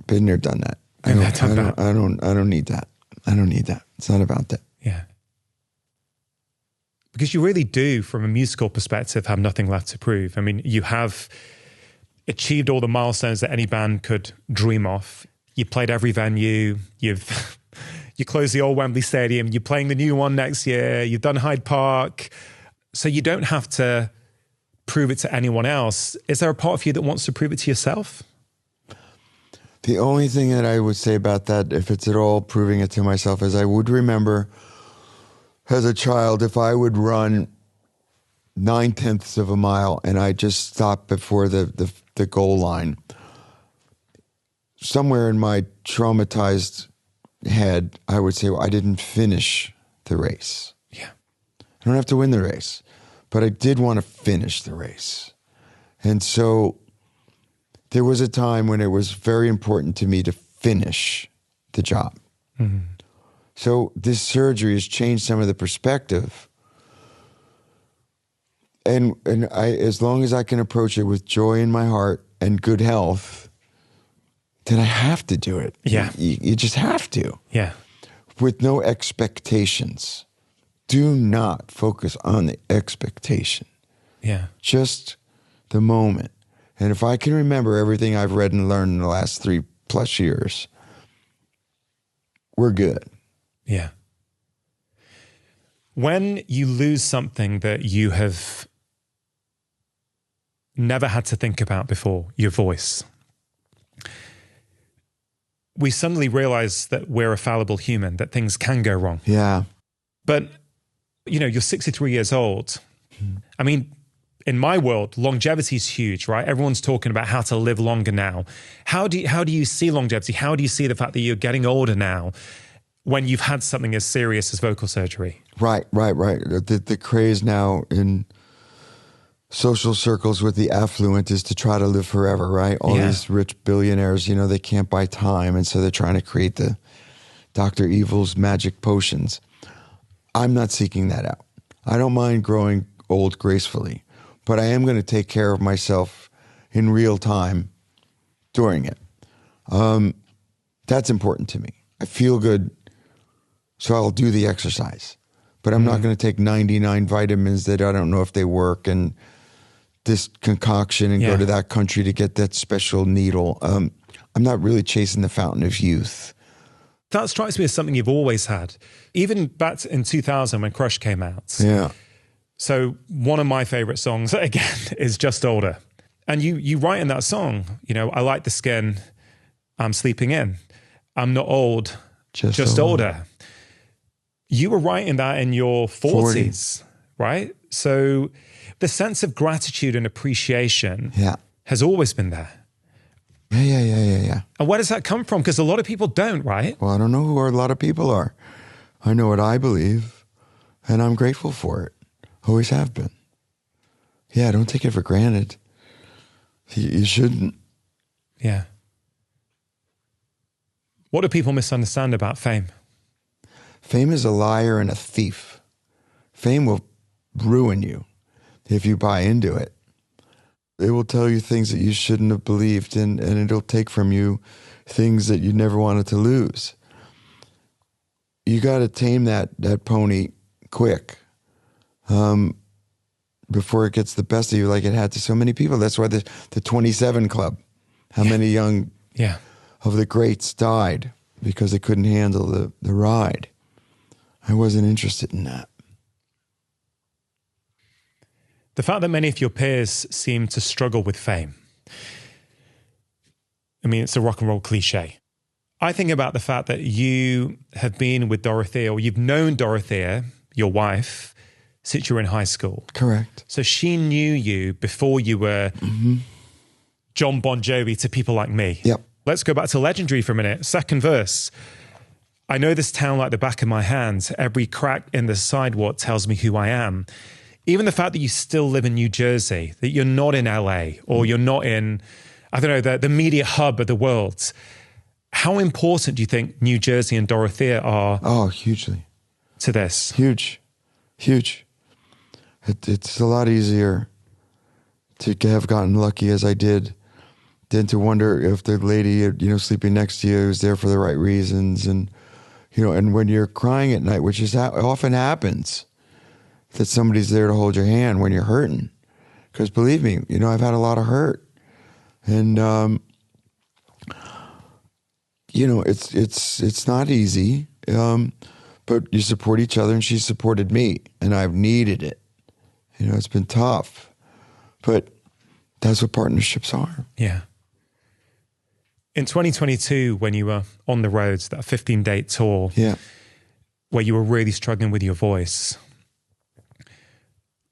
Been there, done that. I don't need that. I don't need that. It's not about that. Yeah. Because you really do, from a musical perspective, have nothing left to prove. I mean, you have achieved all the milestones that any band could dream of. You played every venue. You closed the old Wembley Stadium. You're playing the new one next year. You've done Hyde Park. So you don't have to prove it to anyone else. Is there a part of you that wants to prove it to yourself? The only thing that I would say about that, if it's at all proving it to myself, is I would remember as a child, if I would run 9/10 of a mile and I just stopped before the goal line, somewhere in my traumatized head, I would say, well, I didn't finish the race. Yeah. I don't have to win the race, but I did want to finish the race. And so there was a time when it was very important to me to finish the job. Mm-hmm. So this surgery has changed some of the perspective. And as long as I can approach it with joy in my heart and good health, then I have to do it. Yeah. You just have to. Yeah. With no expectations. Do not focus on the expectation. Yeah. Just the moment. And if I can remember everything I've read and learned in the last 3+ years, we're good. Yeah. When you lose something that you have never had to think about before, your voice, we suddenly realize that we're a fallible human, that things can go wrong. Yeah. But, you know, you're 63 years old. I mean, in my world, longevity is huge, right? Everyone's talking about how to live longer now. How do you see longevity? How do you see the fact that you're getting older now when you've had something as serious as vocal surgery? Right. The craze now in social circles with the affluent is to try to live forever, right? All these rich billionaires, you know, they can't buy time, and so they're trying to create the Dr. Evil's magic potions. I'm not seeking that out. I don't mind growing old gracefully, but I am going to take care of myself in real time during it. That's important to me. I feel good, so I'll do the exercise. But I'm not going to take 99 vitamins that I don't know if they work and this concoction and go to that country to get that special needle. I'm not really chasing the fountain of youth. That strikes me as something you've always had. Even back in 2000 when Crush came out. Yeah. So one of my favorite songs, again, is Just Older. And you write in that song, you know, I like the skin I'm sleeping in. I'm not old, just older. You were writing that in your 40s, right? So the sense of gratitude and appreciation has always been there. Yeah. And where does that come from? Because a lot of people don't, right? Well, I don't know who a lot of people are. I know what I believe, and I'm grateful for it. Always have been. Yeah, don't take it for granted. You shouldn't. Yeah. What do people misunderstand about fame? Fame is a liar and a thief. Fame will ruin you if you buy into it. It will tell you things that you shouldn't have believed, and it'll take from you things that you never wanted to lose. You got to tame that pony quick before it gets the best of you like it had to so many people. That's why the 27 Club, how many young of the greats died because they couldn't handle the ride. I wasn't interested in that. The fact that many of your peers seem to struggle with fame. I mean, it's a rock and roll cliche. I think about the fact that you have been with Dorothea, or you've known Dorothea, your wife, since you were in high school. Correct. So she knew you before you were Jon Bon Jovi to people like me. Yep. Let's go back to Legendary for a minute. Second verse. I know this town like the back of my hand. Every crack in the sidewalk tells me who I am. Even the fact that you still live in New Jersey, that you're not in LA, or you're not in, I don't know, the media hub of the world. How important do you think New Jersey and Dorothea are? Oh, hugely. To this? Huge. It's a lot easier to have gotten lucky as I did then to wonder if the lady, sleeping next to you is there for the right reasons. And, and when you're crying at night, which is often happens, that somebody's there to hold your hand when you're hurting. Because believe me, I've had a lot of hurt. And, it's not easy, but you support each other, and she supported me, and I've needed it. It's been tough, but that's what partnerships are. Yeah. In 2022, when you were on the roads, that 15-date tour, where you were really struggling with your voice,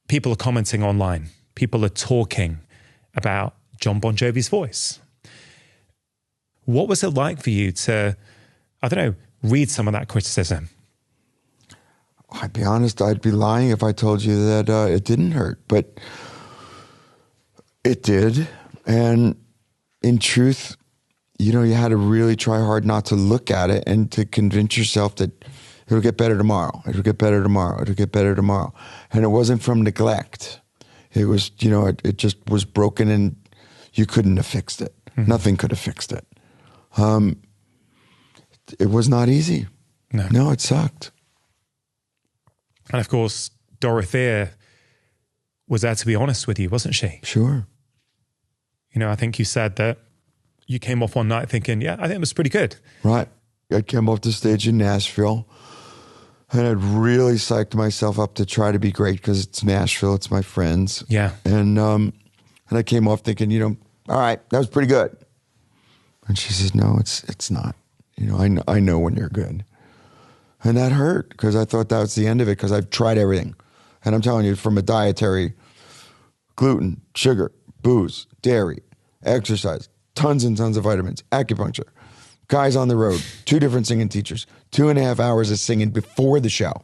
people are commenting online. People are talking about Jon Bon Jovi's voice. What was it like for you to, read some of that criticism? I'd be honest, I'd be lying if I told you that it didn't hurt, but it did. And in truth, you had to really try hard not to look at it and to convince yourself that it'll get better tomorrow. It'll get better tomorrow. It'll get better tomorrow. And it wasn't from neglect. It was, it just was broken, and you couldn't have fixed it. Mm-hmm. Nothing could have fixed it. It was not easy. No, it sucked. And of course, Dorothea was there to be honest with you, wasn't she? Sure. I think you said that you came off one night thinking, I think it was pretty good. Right. I came off the stage in Nashville, and I'd really psyched myself up to try to be great because it's Nashville, it's my friends. Yeah. And I came off thinking, all right, that was pretty good. And she says, no, it's not. I know when you're good. And that hurt because I thought that was the end of it because I've tried everything. And I'm telling you, from a dietary, gluten, sugar, booze, dairy, exercise, tons and tons of vitamins, acupuncture, guys on the road, 2 different singing teachers, 2.5 hours of singing before the show.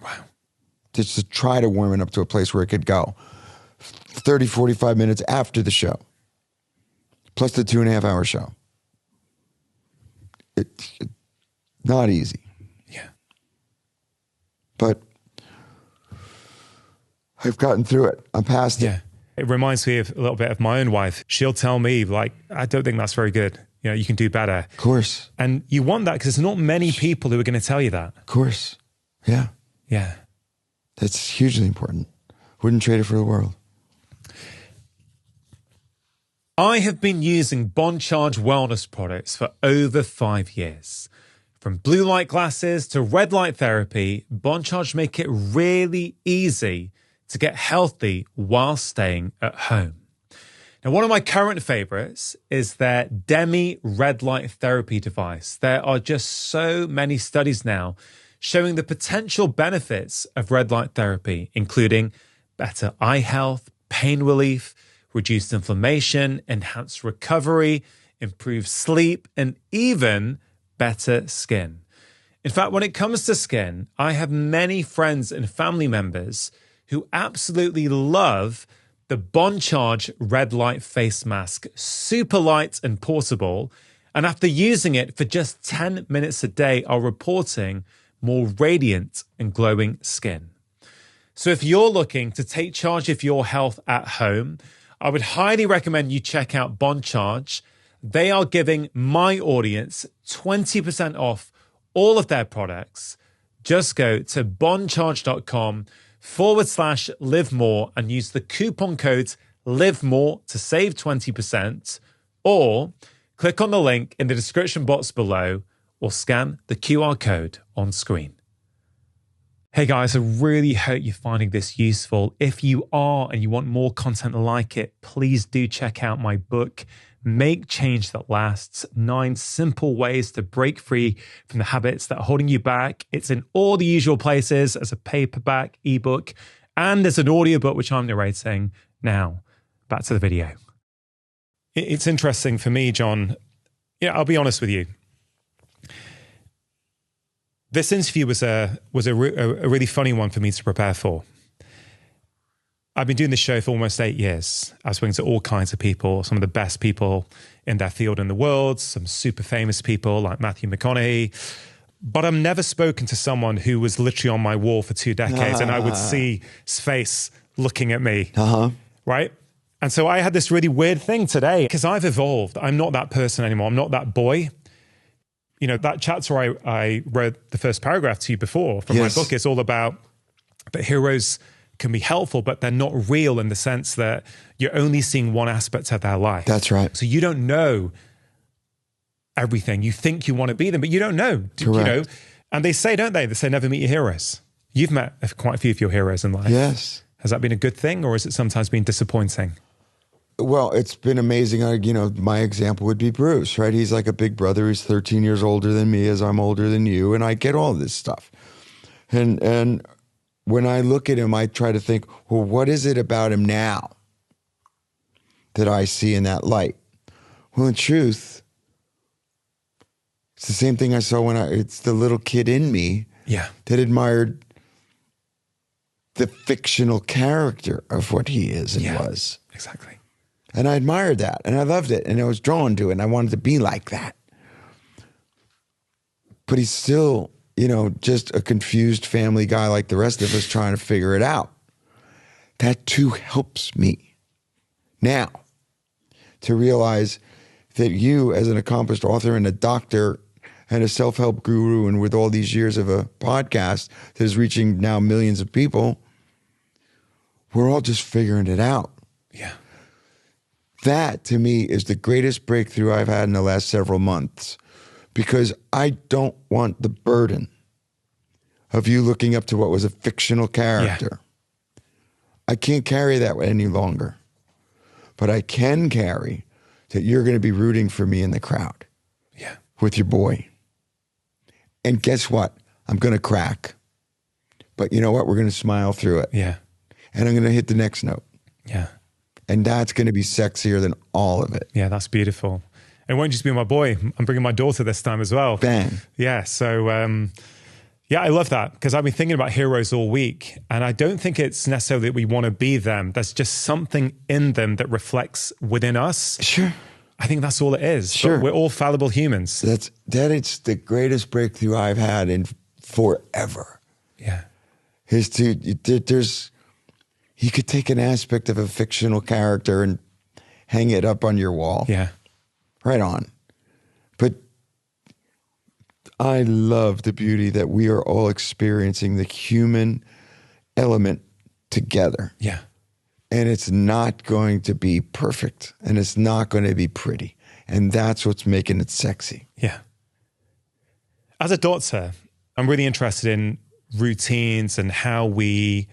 Wow. Just to try to warm it up to a place where it could go. 30, 45 minutes after the show, plus the 2.5 hour show. It's not easy. Yeah. But I've gotten through it. I'm past it. It reminds me of a little bit of my own wife. She'll tell me, I don't think that's very good. You can do better. Of course. And you want that because there's not many people who are going to tell you that. Of course. Yeah. Yeah. That's hugely important. Wouldn't trade it for the world. I have been using Bon Charge wellness products for over 5 years. From blue light glasses to red light therapy, Bon Charge make it really easy to get healthy while staying at home. Now, one of my current favorites is their Demi red light therapy device. There are just so many studies now showing the potential benefits of red light therapy, including better eye health, pain relief, reduced inflammation, enhanced recovery, improved sleep, and even better skin. In fact, when it comes to skin, I have many friends and family members who absolutely love the Bon Charge red light face mask, super light and portable, and after using it for just 10 minutes a day are reporting more radiant and glowing skin. So if you're looking to take charge of your health at home, I would highly recommend you check out Bon Charge. They are giving my audience 20% off all of their products. Just go to boncharge.com/livemore and use the coupon code LIVEMORE to save 20%, or click on the link in the description box below or scan the QR code on screen. Hey guys, I really hope you're finding this useful. If you are and you want more content like it, please do check out my book, Make Change That Lasts, 9 Simple Ways to Break Free from the Habits That Are Holding You Back. It's in all the usual places as a paperback, ebook, and as an audiobook, which I'm narrating. Now, back to the video. It's interesting for me, Jon. I'll be honest with you. This interview was a really funny one for me to prepare for. I've been doing this show for almost 8 years. I've spoken to all kinds of people, some of the best people in their field in the world, some super famous people like Matthew McConaughey. But I've never spoken to someone who was literally on my wall for 2 decades and I would see his face looking at me, right? And so I had this really weird thing today because I've evolved. I'm not that person anymore. I'm not that boy. You know, that chapter I wrote the first paragraph to you before from my book is all about that heroes can be helpful, but they're not real in the sense that you're only seeing one aspect of their life. That's right. So you don't know everything. You think you want to be them, but you don't know. Correct. You know? And they say, don't they? They say never meet your heroes. You've met quite a few of your heroes in life. Yes. Has that been a good thing, or has it sometimes been disappointing? Well, it's been amazing. You know, my example would be Bruce, right? He's like a big brother. He's 13 years older than me, as I'm older than you, and I get all this stuff. And when I look at him, I try to think, well, what is it about him now that I see in that light? Well, in truth, it's the same thing I saw it's the little kid in me that admired the fictional character of what he is and was. Exactly. And I admired that, and I loved it, and I was drawn to it, and I wanted to be like that. But he's still, you know, just a confused family guy like the rest of us trying to figure it out. That too helps me now to realize that you, as an accomplished author and a doctor and a self-help guru, and with all these years of a podcast that is reaching now millions of people, we're all just figuring it out. Yeah. That, to me, is the greatest breakthrough I've had in the last several months, because I don't want the burden of you looking up to what was a fictional character. Yeah. I can't carry that any longer. But I can carry that you're going to be rooting for me in the crowd with your boy. And guess what? I'm going to crack. But you know what? We're going to smile through it. Yeah. And I'm going to hit the next note. Yeah. And that's going to be sexier than all of it. Yeah, that's beautiful. And it won't just be my boy. I'm bringing my daughter this time as well. Bang. Yeah. So, yeah, I love that, because I've been thinking about heroes all week. And I don't think it's necessarily that we want to be them. There's just something in them that reflects within us. Sure. I think that's all it is. Sure. But we're all fallible humans. That is the greatest breakthrough I've had in forever. Yeah. You could take an aspect of a fictional character and hang it up on your wall. Yeah. Right on. But I love the beauty that we are all experiencing the human element together. Yeah. And it's not going to be perfect, and it's not going to be pretty. And that's what's making it sexy. Yeah. As a doctor, I'm really interested in routines and how we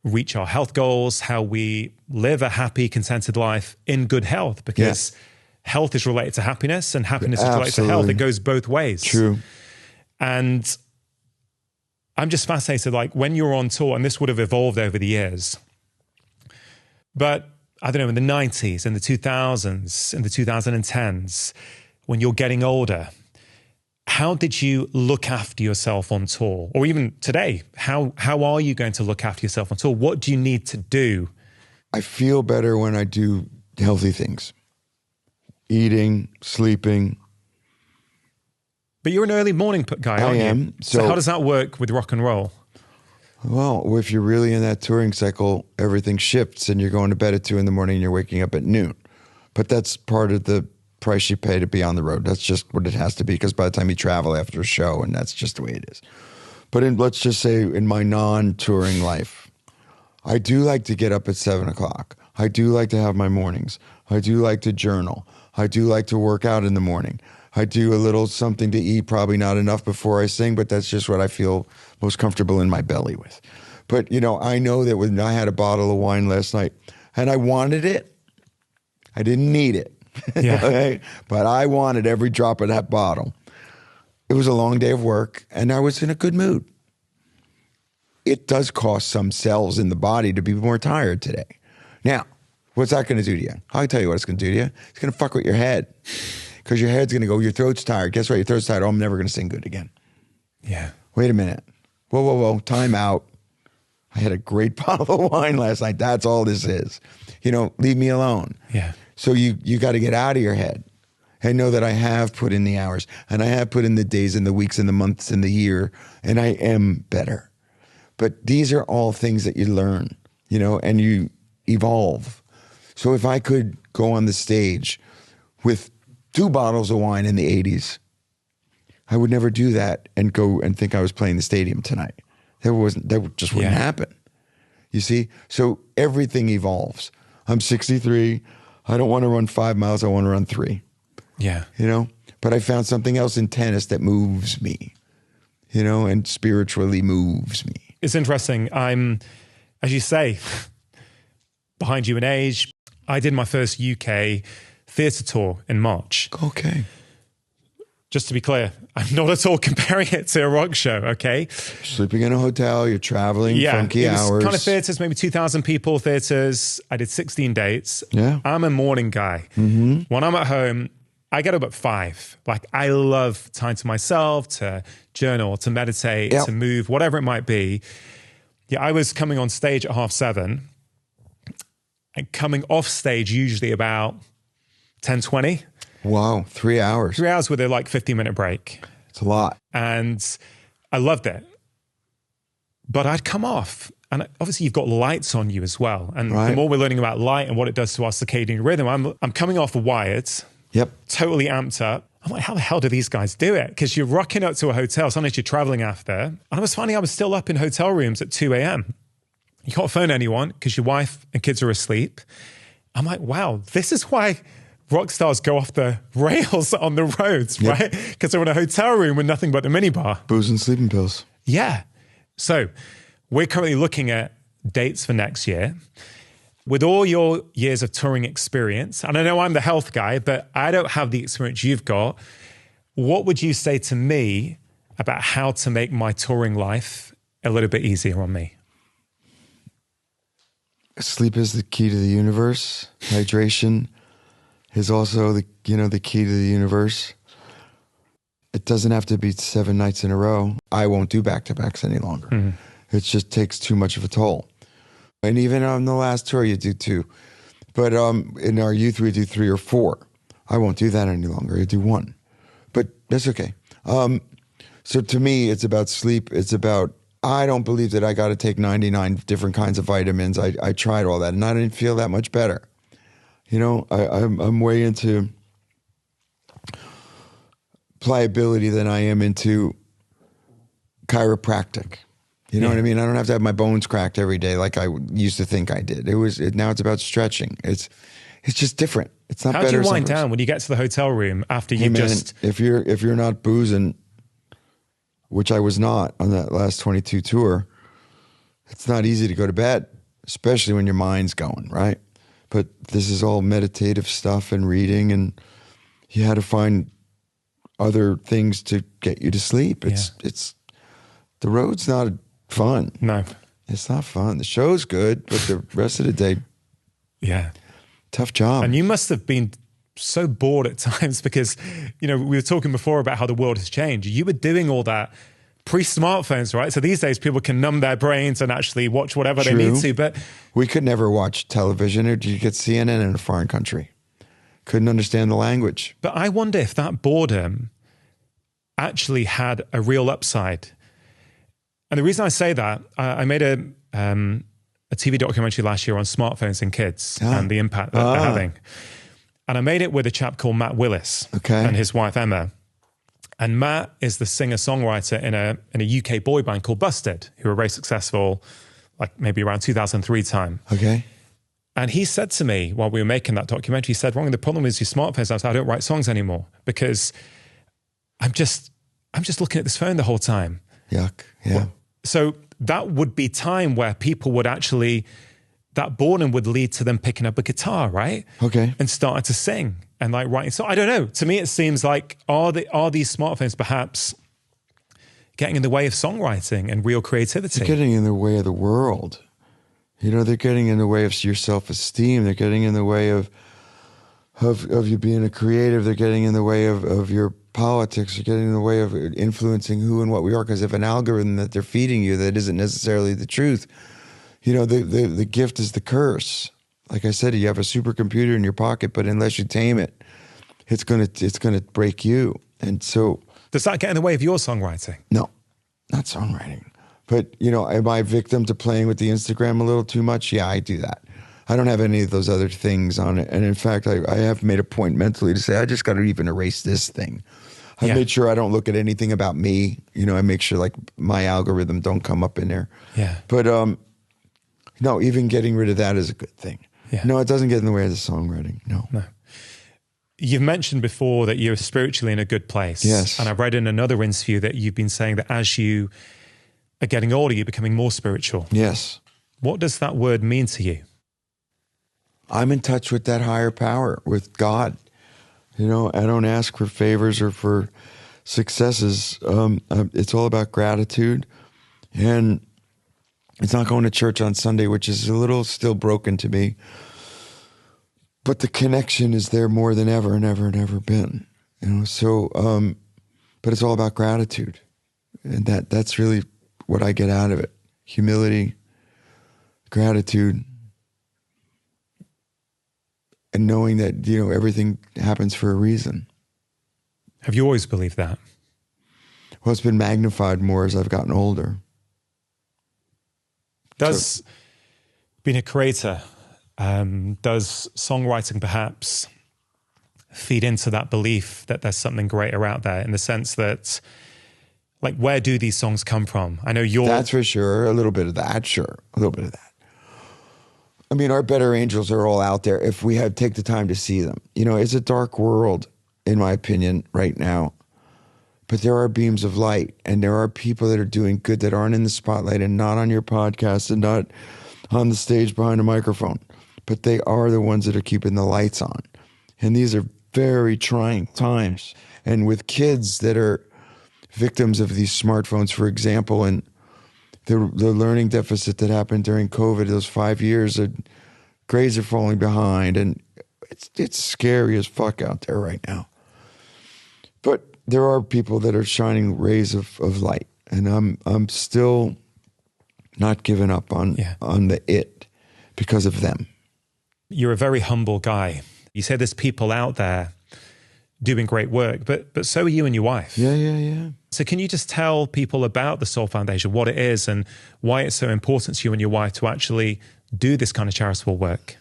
reach our health goals, how we live a happy, contented life in good health, because health is related to happiness and happiness is related to health. It goes both ways. True. And I'm just fascinated, like when you're on tour, and this would have evolved over the years, but I don't know, in the 90s, in the 2000s, in the 2010s, when you're getting older, how did you look after yourself on tour? Or even today, how are you going to look after yourself on tour? What do you need to do? I feel better when I do healthy things. Eating, sleeping. But you're an early morning guy, aren't you? I am. So how does that work with rock and roll? Well, if you're really in that touring cycle, everything shifts and you're going to bed at 2 a.m. and you're waking up at noon. But that's part of the price you pay to be on the road. That's just what it has to be, because by the time you travel after a show, and that's just the way it is. But let's just say in my non-touring life, I do like to get up at 7 o'clock. I do like to have my mornings. I do like to journal. I do like to work out in the morning. I do a little something to eat, probably not enough before I sing, but that's just what I feel most comfortable in my belly with. But, you know, I know that when I had a bottle of wine last night and I wanted it, I didn't need it. Yeah. Okay? But I wanted every drop of that bottle. It was a long day of work and I was in a good mood. It does cost some cells in the body to be more tired today. Now, what's that going to do to you? I can tell you what it's going to do to you. It's going to fuck with your head, because your head's going to go, your throat's tired. Guess what? Your throat's tired. Oh, I'm never going to sing good again. Yeah. Wait a minute. Whoa. Time out. I had a great bottle of wine last night. That's all this is. You know, leave me alone. Yeah. So you got to get out of your head and know that I have put in the hours, and I have put in the days and the weeks and the months and the year, and I am better. But these are all things that you learn, you know, and you evolve. So if I could go on the stage with 2 bottles of wine in the 80s, I would never do that and go and think I was playing the stadium tonight. That just wouldn't happen. You see? So everything evolves. I'm 63. I don't want to run 5 miles. I want to run 3. Yeah. You know? But I found something else in tennis that moves me, you know, and spiritually moves me. It's interesting. I'm, as you say, behind you in age. I did my first UK theatre tour in March. Okay. Just to be clear, I'm not at all comparing it to a rock show, okay? Sleeping in a hotel, you're traveling, funky hours. Kind of theatres, maybe 2,000 people theatres. I did 16 dates. Yeah. I'm a morning guy. Mm-hmm. When I'm at home, I get up at 5. Like, I love time to myself, to journal, to meditate, to move, whatever it might be. Yeah, I was coming on stage at 7:30 and coming off stage usually about 10:20. Wow, 3 hours. 3 hours with a 15-minute break. It's a lot. And I loved it. But I'd come off. And obviously you've got lights on you as well. And the more we're learning about light and what it does to our circadian rhythm, I'm coming off wired. Yep. Totally amped up. I'm like, how the hell do these guys do it? Because you're rocking up to a hotel, sometimes you're traveling after. And I was finding I was still up in hotel rooms at 2 a.m. You can't phone anyone because your wife and kids are asleep. I'm like, wow, this is why rock stars go off the rails on the roads, right? Because they're in a hotel room with nothing but the minibar. Booze and sleeping pills. Yeah. So we're currently looking at dates for next year. With all your years of touring experience, and I know I'm the health guy, but I don't have the experience you've got. What would you say to me about how to make my touring life a little bit easier on me? Sleep is the key to the universe. Hydration is also the key to the universe. It doesn't have to be 7 nights in a row. I won't do back-to-backs any longer. Mm-hmm. It just takes too much of a toll. And even on the last tour, you do 2. But in our youth, we do 3 or 4. I won't do that any longer. I do 1. But that's okay. So to me, it's about sleep. It's about, I don't believe that I got to take 99 different kinds of vitamins. I tried all that, and I didn't feel that much better. You know, I'm way into pliability than I am into chiropractic. You know what I mean? I don't have to have my bones cracked every day like I used to think I did. Now it's about stretching. It's just different. It's not better. How do you wind down when you get to the hotel room after you if you're not boozing, which I was not on that last 22 tour, it's not easy to go to bed, especially when your mind's going, right? But this is all meditative stuff and reading, and you had to find other things to get you to sleep. It's the road's not fun. No. It's not fun. The show's good, but the rest of the day, tough job. And you must have been so bored at times because, we were talking before about how the world has changed. You were doing all that pre-smartphones, right? So these days people can numb their brains and actually watch whatever they need to. But we could never watch television, or you get CNN in a foreign country. Couldn't understand the language. But I wonder if that boredom actually had a real upside. And the reason I say that, I made a TV documentary last year on smartphones and kids and the impact that they're having. And I made it with a chap called Matt Willis and his wife Emma. And Matt is the singer-songwriter in a UK boy band called Busted, who were very successful, like maybe around 2003 time. Okay. And he said to me while we were making that documentary, he said, "Ron, the problem is your smartphones." I said, "I don't write songs anymore because I'm just looking at this phone the whole time." Yuck. Yeah. So that would be time where people would actually, that boredom would lead to them picking up a guitar, right? Okay. And starting to sing and like writing. So I don't know. To me, it seems like are these smartphones perhaps getting in the way of songwriting and real creativity? They're getting in the way of the world. They're getting in the way of your self-esteem. They're getting in the way of you being a creative. They're getting in the way of your politics. They're getting in the way of influencing who and what we are. Because if an algorithm that they're feeding you that isn't necessarily the truth, the gift is the curse. Like I said, you have a supercomputer in your pocket, but unless you tame it, it's gonna break you. And so, does that get in the way of your songwriting? No, not songwriting. But am I a victim to playing with the Instagram a little too much? Yeah, I do that. I don't have any of those other things on it. And in fact, I have made a point mentally to say, I just got to even erase this thing. I made sure I don't look at anything about me. You know, I make sure like my algorithm don't come up in there. Yeah. But no, even getting rid of that is a good thing. Yeah. No, it doesn't get in the way of the songwriting. No. You've mentioned before that you're spiritually in a good place. Yes. And I've read in another interview that you've been saying that as you are getting older, you're becoming more spiritual. Yes. What does that word mean to you? I'm in touch with that higher power, with God. You know, I don't ask for favors or for successes. It's all about gratitude. And it's not going to church on Sunday, which is a little still broken to me. But the connection is there more than ever and ever and ever been. You know, so, but it's all about gratitude. And that's really what I get out of it. Humility, gratitude, and knowing that, you know, everything happens for a reason. Have you always believed that? Well, it's been magnified more as I've gotten older. Does being a creator, does songwriting perhaps feed into that belief that there's something greater out there, in the sense that, like, where do these songs come from? I know you're... That's for sure. A little bit of that, sure. A little bit of that. I mean, our better angels are all out there if we take the time to see them. You know, it's a dark world, in my opinion, right now. But there are beams of light, and there are people that are doing good that aren't in the spotlight and not on your podcast and not on the stage behind a microphone. But they are the ones that are keeping the lights on. And these are very trying times. And with kids that are victims of these smartphones, for example, and the learning deficit that happened during COVID, those 5 years, grades are falling behind, and it's scary as fuck out there right now. But there are people that are shining rays of light, and I'm still not giving up on the it because of them. You're a very humble guy. You say there's people out there doing great work, but so are you and your wife. Yeah. So can you just tell people about the Soul Foundation, what it is and why it's so important to you and your wife to actually do this kind of charitable work?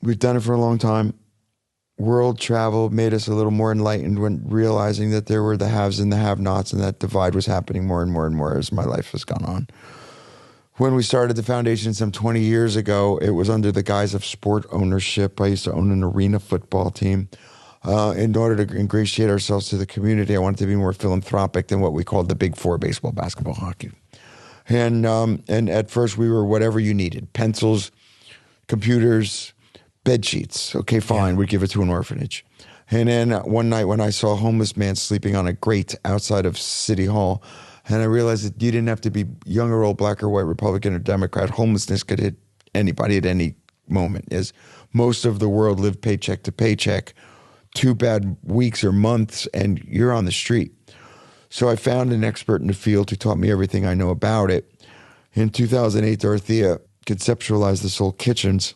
We've done it for a long time. World travel made us a little more enlightened when realizing that there were the haves and the have-nots, and that divide was happening more and more and more as my life has gone on. When we started the foundation some 20 years ago, it was under the guise of sport ownership. I used to own an arena football team. In order to ingratiate ourselves to the community, I wanted to be more philanthropic than what we called the big four: baseball, basketball, hockey. And at first we were whatever you needed: pencils, computers, bed sheets. Okay, fine. We'd give it to an orphanage. And then one night when I saw a homeless man sleeping on a grate outside of City Hall, and I realized that you didn't have to be young or old, black or white, Republican or Democrat. Homelessness could hit anybody at any moment, as most of the world lived paycheck to paycheck. 2 bad weeks or months and you're on the street. So I found an expert in the field who taught me everything I know about it. In 2008, Dorothea conceptualized the Soul Kitchens,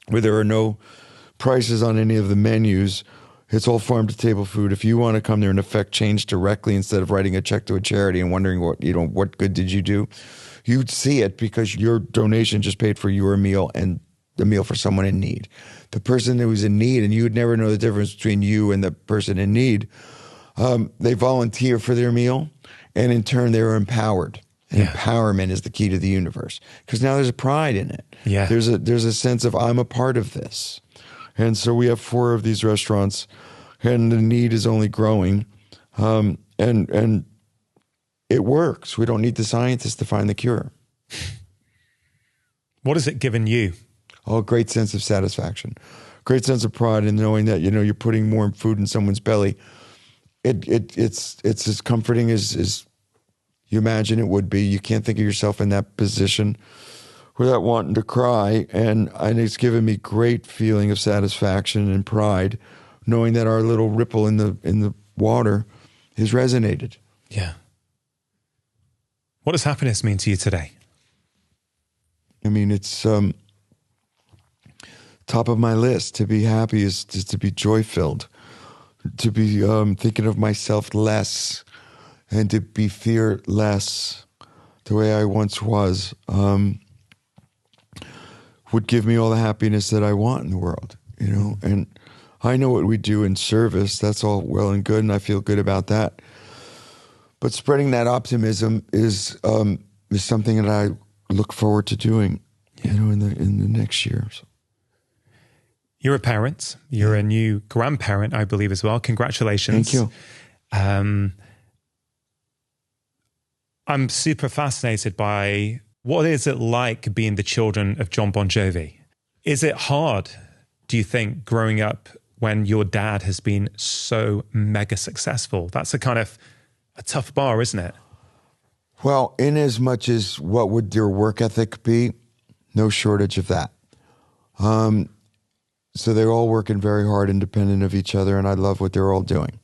where there are no prices on any of the menus. It's all farm-to-table food. If you want to come there and affect change directly, instead of writing a check to a charity and wondering what good did you do, you'd see it because your donation just paid for your meal and the meal for someone in need. The person who was in need, and you would never know the difference between you and the person in need, they volunteer for their meal, and in turn they are empowered. And empowerment is the key to the universe, because now there's a pride in it. Yeah. There's a sense of, I'm a part of this. And so we have 4 of these restaurants, and the need is only growing. And it works. We don't need the scientists to find the cure. What has it given you? Oh, great sense of satisfaction, great sense of pride in knowing that, you're putting more food in someone's belly. It's as comforting as you imagine it would be. You can't think of yourself in that position without wanting to cry. And it's given me great feeling of satisfaction and pride, knowing that our little ripple in the water has resonated. Yeah. What does happiness mean to you today? I mean, it's top of my list. To be happy is to be joy-filled, to be thinking of myself less, and to be fear less the way I once was. would give me all the happiness that I want in the world, you know? And I know what we do in service. That's all well and good, and I feel good about that. But spreading that optimism is something that I look forward to doing, you know, in the next year. So. You're a parent. You're a new grandparent, I believe, as well. Congratulations. Thank you. I'm super fascinated by what is it like being the children of Jon Bon Jovi? Is it hard, do you think, growing up when your dad has been so mega successful? That's a kind of a tough bar, isn't it? Well, in as much as what would your work ethic be, no shortage of that. So they're all working very hard, independent of each other, and I love what they're all doing.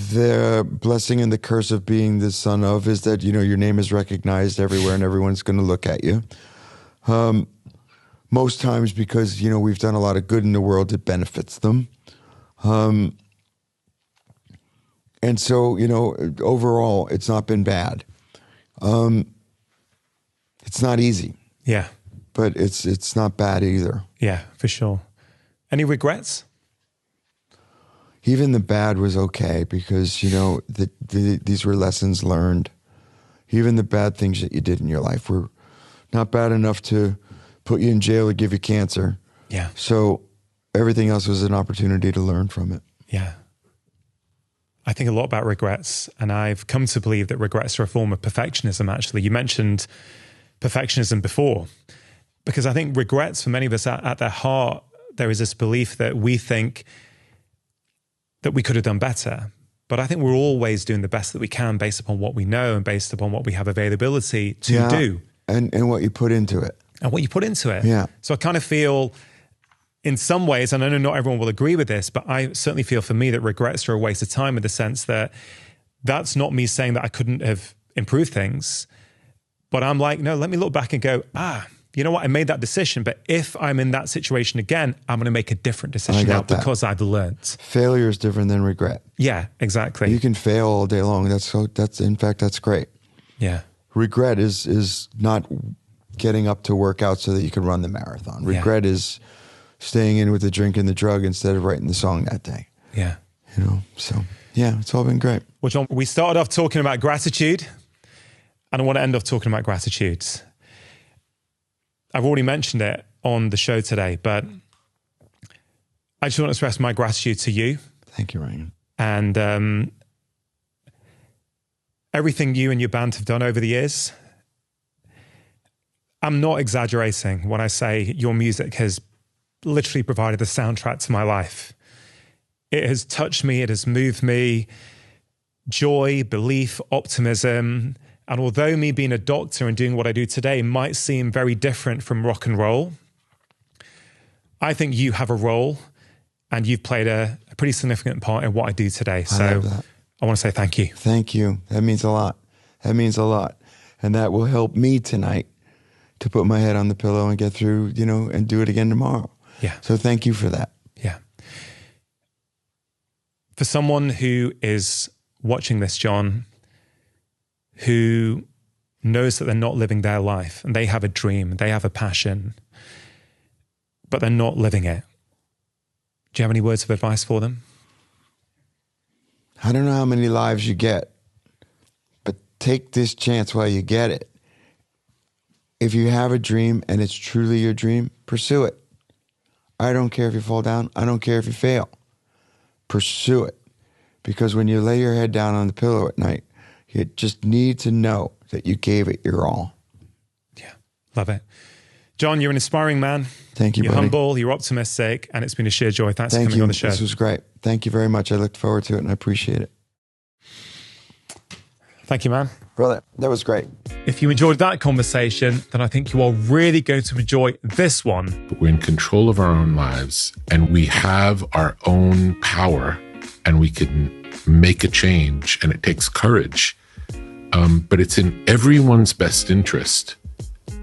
The blessing and the curse of being the son of is that, you know, your name is recognized everywhere and everyone's going to look at you. Most times because, you know, we've done a lot of good in the world, it benefits them. And so, you know, overall, it's not been bad. It's not easy. Yeah. But it's not bad either. Yeah, for sure. Any regrets? Even the bad was okay because, you know, these were lessons learned. Even the bad things that you did in your life were not bad enough to put you in jail or give you cancer. Yeah. So everything else was an opportunity to learn from it. Yeah. I think a lot about regrets, and I've come to believe that regrets are a form of perfectionism, actually. You mentioned perfectionism before, because I think regrets, for many of us at their heart, there is this belief that we think that we could have done better. But I think we're always doing the best that we can based upon what we know and based upon what we have availability to do. And what you put into it. And what you put into it. Yeah. So I kind of feel in some ways, and I know not everyone will agree with this, but I certainly feel for me that regrets are a waste of time in the sense that that's not me saying that I couldn't have improved things. But I'm like, no, let me look back and go, you know what? I made that decision, but if I'm in that situation again, I'm going to make a different decision now because I've learned. Failure is different than regret. Yeah, exactly. You can fail all day long. That's in fact, that's great. Yeah. Regret is not getting up to work out so that you can run the marathon. Regret is staying in with the drink and the drug instead of writing the song that day. Yeah. You know, so yeah, it's all been great. Well, Jon, we started off talking about gratitude, and I want to end off talking about gratitude. I've already mentioned it on the show today, but I just want to express my gratitude to you. Thank you, Ryan. And everything you and your band have done over the years. I'm not exaggerating when I say your music has literally provided the soundtrack to my life. It has touched me. It has moved me. Joy, belief, optimism. And although me being a doctor and doing what I do today might seem very different from rock and roll, I think you have a role and you've played a pretty significant part in what I do today. So I want to say thank you. Thank you. That means a lot. That means a lot. And that will help me tonight to put my head on the pillow and get through, you know, and do it again tomorrow. Yeah. So thank you for that. Yeah. For someone who is watching this, Jon, who knows that they're not living their life and they have a dream, they have a passion, but they're not living it. Do you have any words of advice for them? I don't know how many lives you get, but take this chance while you get it. If you have a dream and it's truly your dream, pursue it. I don't care if you fall down. I don't care if you fail. Pursue it. Because when you lay your head down on the pillow at night, you just need to know that you gave it your all. Yeah, love it. Jon, you're an inspiring man. Thank you, You're buddy. humble, you're optimistic, and it's been a sheer joy. Thanks for coming on the show. This was great. Thank you very much. I looked forward to it and I appreciate it. Thank you, man. Brother, that was great. If you enjoyed that conversation, then I think you are really going to enjoy this one. But we're in control of our own lives and we have our own power and we can make a change, and it takes courage. But it's in everyone's best interest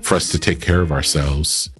for us to take care of ourselves